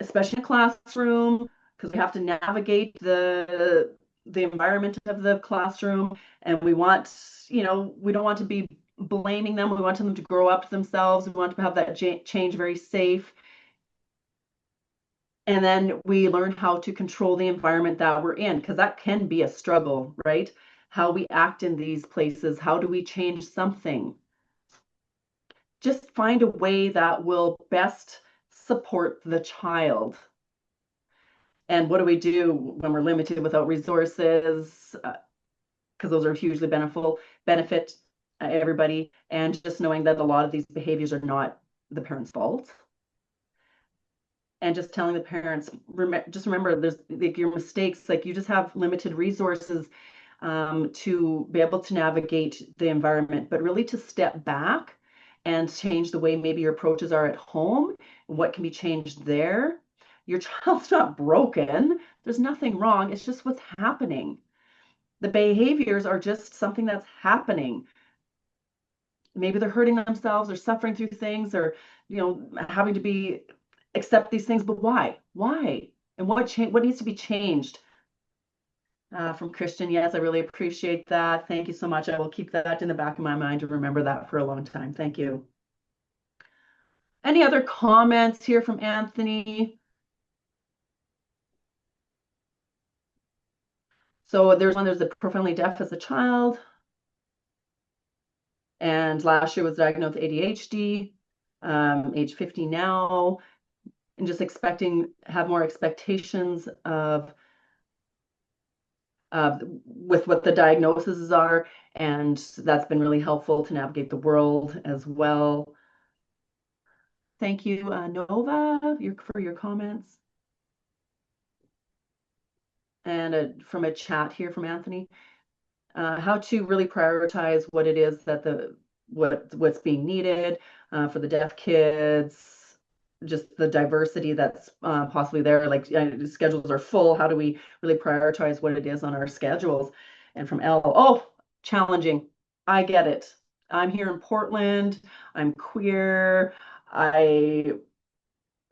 especially in a classroom, because we have to navigate the environment of the classroom, and we don't want to be blaming them. We want them to grow up themselves. We want to have that change very safe. And then we learn how to control the environment that we're in, because that can be a struggle, right? How we act in these places. How do we change something? Just find a way that will best support the child. And what do we do when we're limited without resources? Because those are hugely benefit everybody. And just knowing that a lot of these behaviors are not the parent's fault. And just telling the parents, just remember, there's like your mistakes, like you just have limited resources to be able to navigate the environment, but really to step back and change the way maybe your approaches are at home, what can be changed there. Your child's not broken. There's nothing wrong. It's just what's happening. The behaviors are just something that's happening. Maybe they're hurting themselves or suffering through things or, having to accept these things, but why? Why? And what needs to be changed? From Christian, yes, I really appreciate that. Thank you so much. I will keep that in the back of my mind to remember that for a long time. Thank you. Any other comments here from Anthony? So there's the profoundly deaf as a child. And last year was diagnosed with ADHD, age 50 now, and just have more expectations of with what the diagnoses are. And that's been really helpful to navigate the world as well. Thank you, Nova, for your comments. And from a chat here from Anthony, how to really prioritize what it is that what's being needed for the deaf kids, just the diversity that's possibly there. Like schedules are full. How do we really prioritize what it is on our schedules? And from Elle, oh, challenging. I get it. I'm here in Portland. I'm queer. I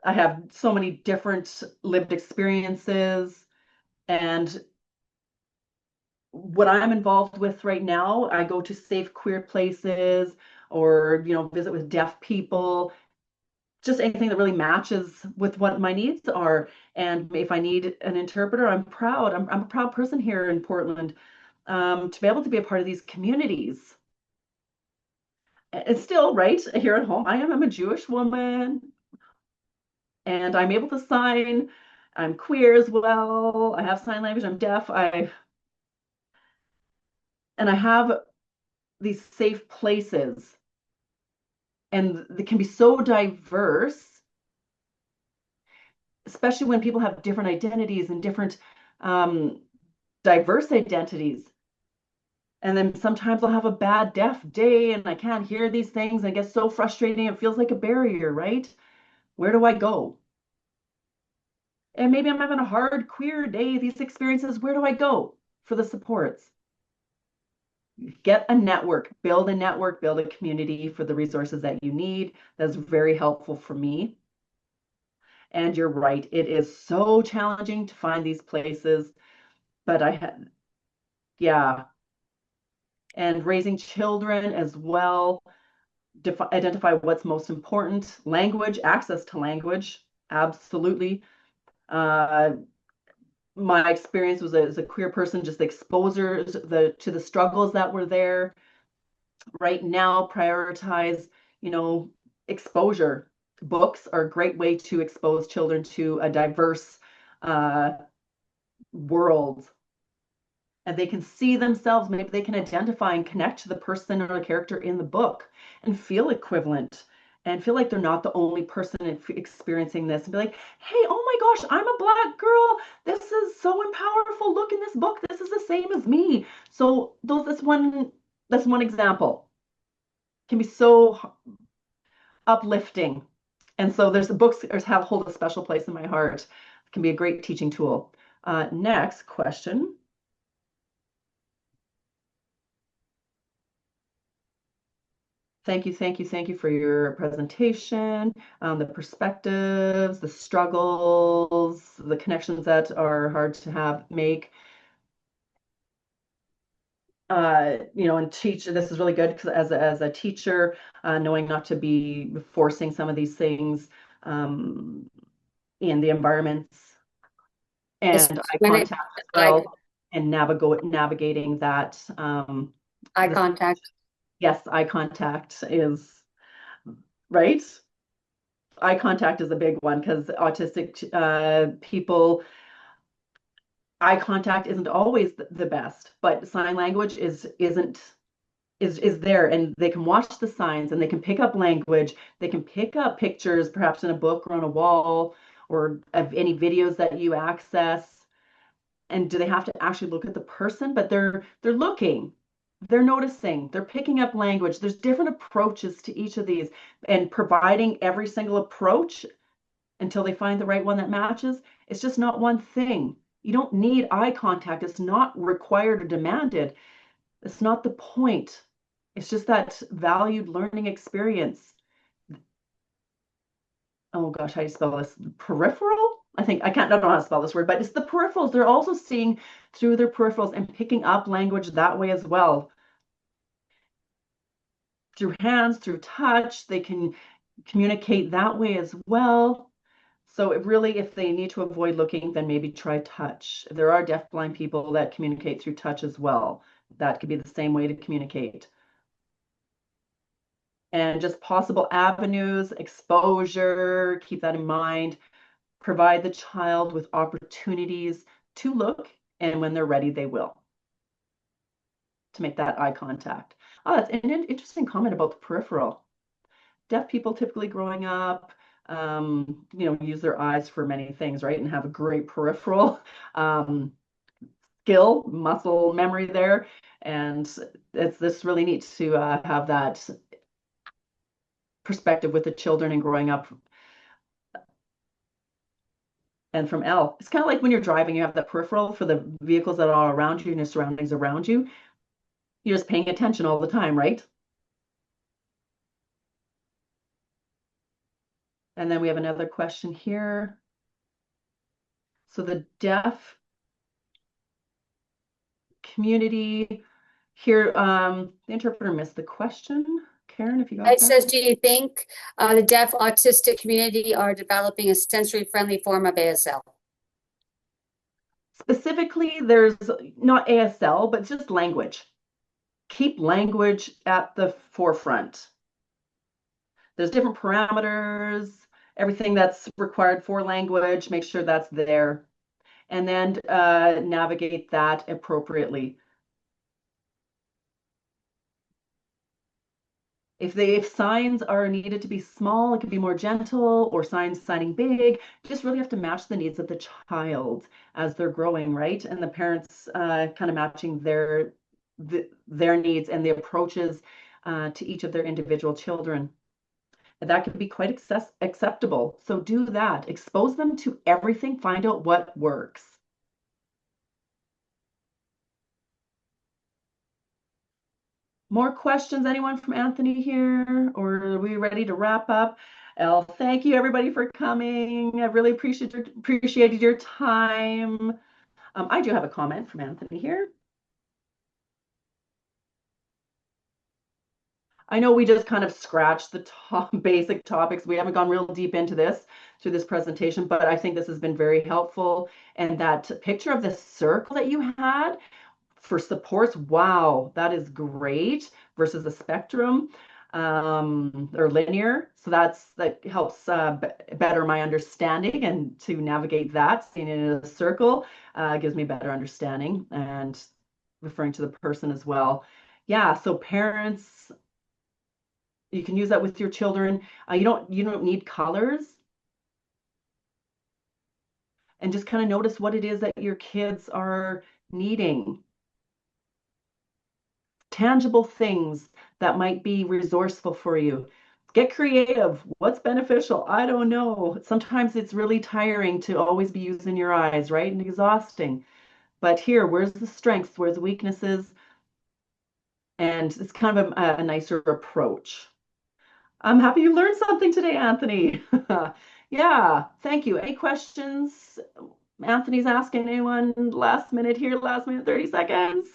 have so many different lived experiences, and what I'm involved with right now, I go to safe queer places or, visit with deaf people, just anything that really matches with what my needs are. And if I need an interpreter, I'm proud. I'm a proud person here in Portland to be able to be a part of these communities. And still, right here at home, I'm a Jewish woman and I'm able to sign. I'm queer as well. I have sign language. I'm deaf. And I have these safe places, and they can be so diverse, especially when people have different identities and different diverse identities. And then sometimes I'll have a bad deaf day and I can't hear these things and it gets so frustrating. It feels like a barrier, right? Where do I go? And maybe I'm having a hard queer day, these experiences, where do I go for the supports? Get a network, build a community for the resources that you need. That's very helpful for me. And you're right, it is so challenging to find these places, but yeah. And raising children as well, identify what's most important. Language, access to language, absolutely. My experience was as a queer person, just the exposure to the struggles that were there. Right now, prioritize, exposure. Books are a great way to expose children to a diverse world, and they can see themselves. Maybe they can identify and connect to the person or the character in the book and feel equivalent and feel like they're not the only person experiencing this, and be like, hey, oh my gosh, I'm a Black girl. this is so powerful. Look in this book. This is the same as me. So that's one example. Can be so uplifting. And so there's the books have hold a special place in my heart. It can be a great teaching tool. Next question. Thank you, thank you, thank you for your presentation, the perspectives, the struggles, the connections that are hard to make. And teach. This is really good because as a teacher, knowing not to be forcing some of these things um, in the environments and eye When it, contact as eye, well, and navigating that. eye This, contact. yes, eye contact is right. Eye contact is a big one because autistic people, eye contact isn't always the best, but sign language is there, and they can watch the signs and they can pick up language. They can pick up pictures, perhaps in a book or on a wall, or of any videos that you access. And do they have to actually look at the person? But they're looking, they're noticing, they're picking up language. There's different approaches to each of these, and providing every single approach until they find the right one that matches. It's just not one thing. You don't need eye contact. It's not required or demanded. It's not the point. It's just that valued learning experience. Oh gosh, how do you spell this? Peripheral? I don't know how to spell this word, but it's the peripherals. They're also seeing through their peripherals and picking up language that way as well. Through hands, through touch, they can communicate that way as well. So it really, if they need to avoid looking, then maybe try touch. There are deafblind people that communicate through touch as well. That could be the same way to communicate. And just possible avenues, exposure, keep that in mind. Provide the child with opportunities to look, and when they're ready, they will, to make that eye contact. Oh, that's an interesting comment about the peripheral. Deaf people typically growing up, use their eyes for many things, right? And have a great peripheral skill, muscle memory there. And it's this really neat to have that perspective with the children and growing up. And from L, it's kind of like when you're driving, you have the peripheral for the vehicles that are around you and your surroundings around you. You're just paying attention all the time, right? And then we have another question here. So the deaf community here, the interpreter missed the question. Karen, if you got It that. says, do you think the deaf autistic community are developing a sensory-friendly form of ASL? Specifically, there's not ASL, but just language. Keep language at the forefront. There's different parameters, everything that's required for language, make sure that's there, and then navigate that appropriately. If signs are needed to be small, it could be more gentle, or signing big. You just really have to match the needs of the child as they're growing, right? And the parents kind of matching their needs and the approaches to each of their individual children. And that can be quite acceptable. So do that. Expose them to everything. Find out what works. More questions, anyone from Anthony here? Or are we ready to wrap up? Thank you everybody for coming. I really appreciated your time. I do have a comment from Anthony here. I know we just kind of scratched the basic topics. We haven't gone real deep into this through this presentation, but I think this has been very helpful. And that picture of the circle that you had for supports, wow, that is great, versus the spectrum or linear. So that helps better my understanding, and to navigate that, seeing it in a circle gives me better understanding, and referring to the person as well. Yeah, so parents, you can use that with your children. You don't need colors. and just kind of notice what it is that your kids are needing. Tangible things that might be resourceful for you. Get creative. What's beneficial? I don't know. Sometimes it's really tiring to always be using your eyes, right? And exhausting. But here, where's the strengths? Where's the weaknesses? And it's kind of a nicer approach. I'm happy you learned something today, Anthony. Yeah, thank you. Any questions? Anthony's asking anyone last minute here, last minute, 30 seconds.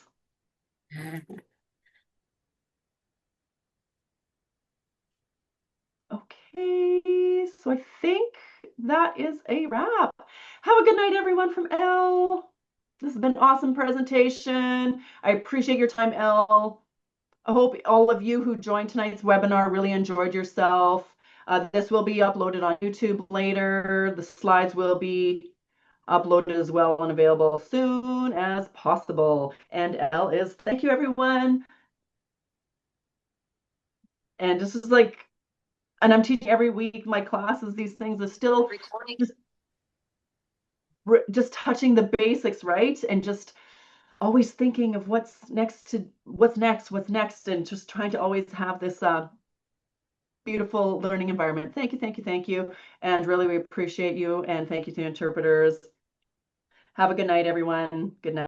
Okay, so I think that is a wrap. Have a good night, everyone from Elle. This has been an awesome presentation. I appreciate your time, Elle. I hope all of you who joined tonight's webinar really enjoyed yourself. This will be uploaded on YouTube later. The slides will be uploaded as well and available soon as possible. And Elle is, thank you, everyone. And this is like, and I'm teaching every week my classes, these things is still just touching the basics, right? And just always thinking of what's next, and just trying to always have this beautiful learning environment. Thank you, thank you, thank you. And really, we appreciate you. And thank you to interpreters. Have a good night, everyone. Good night.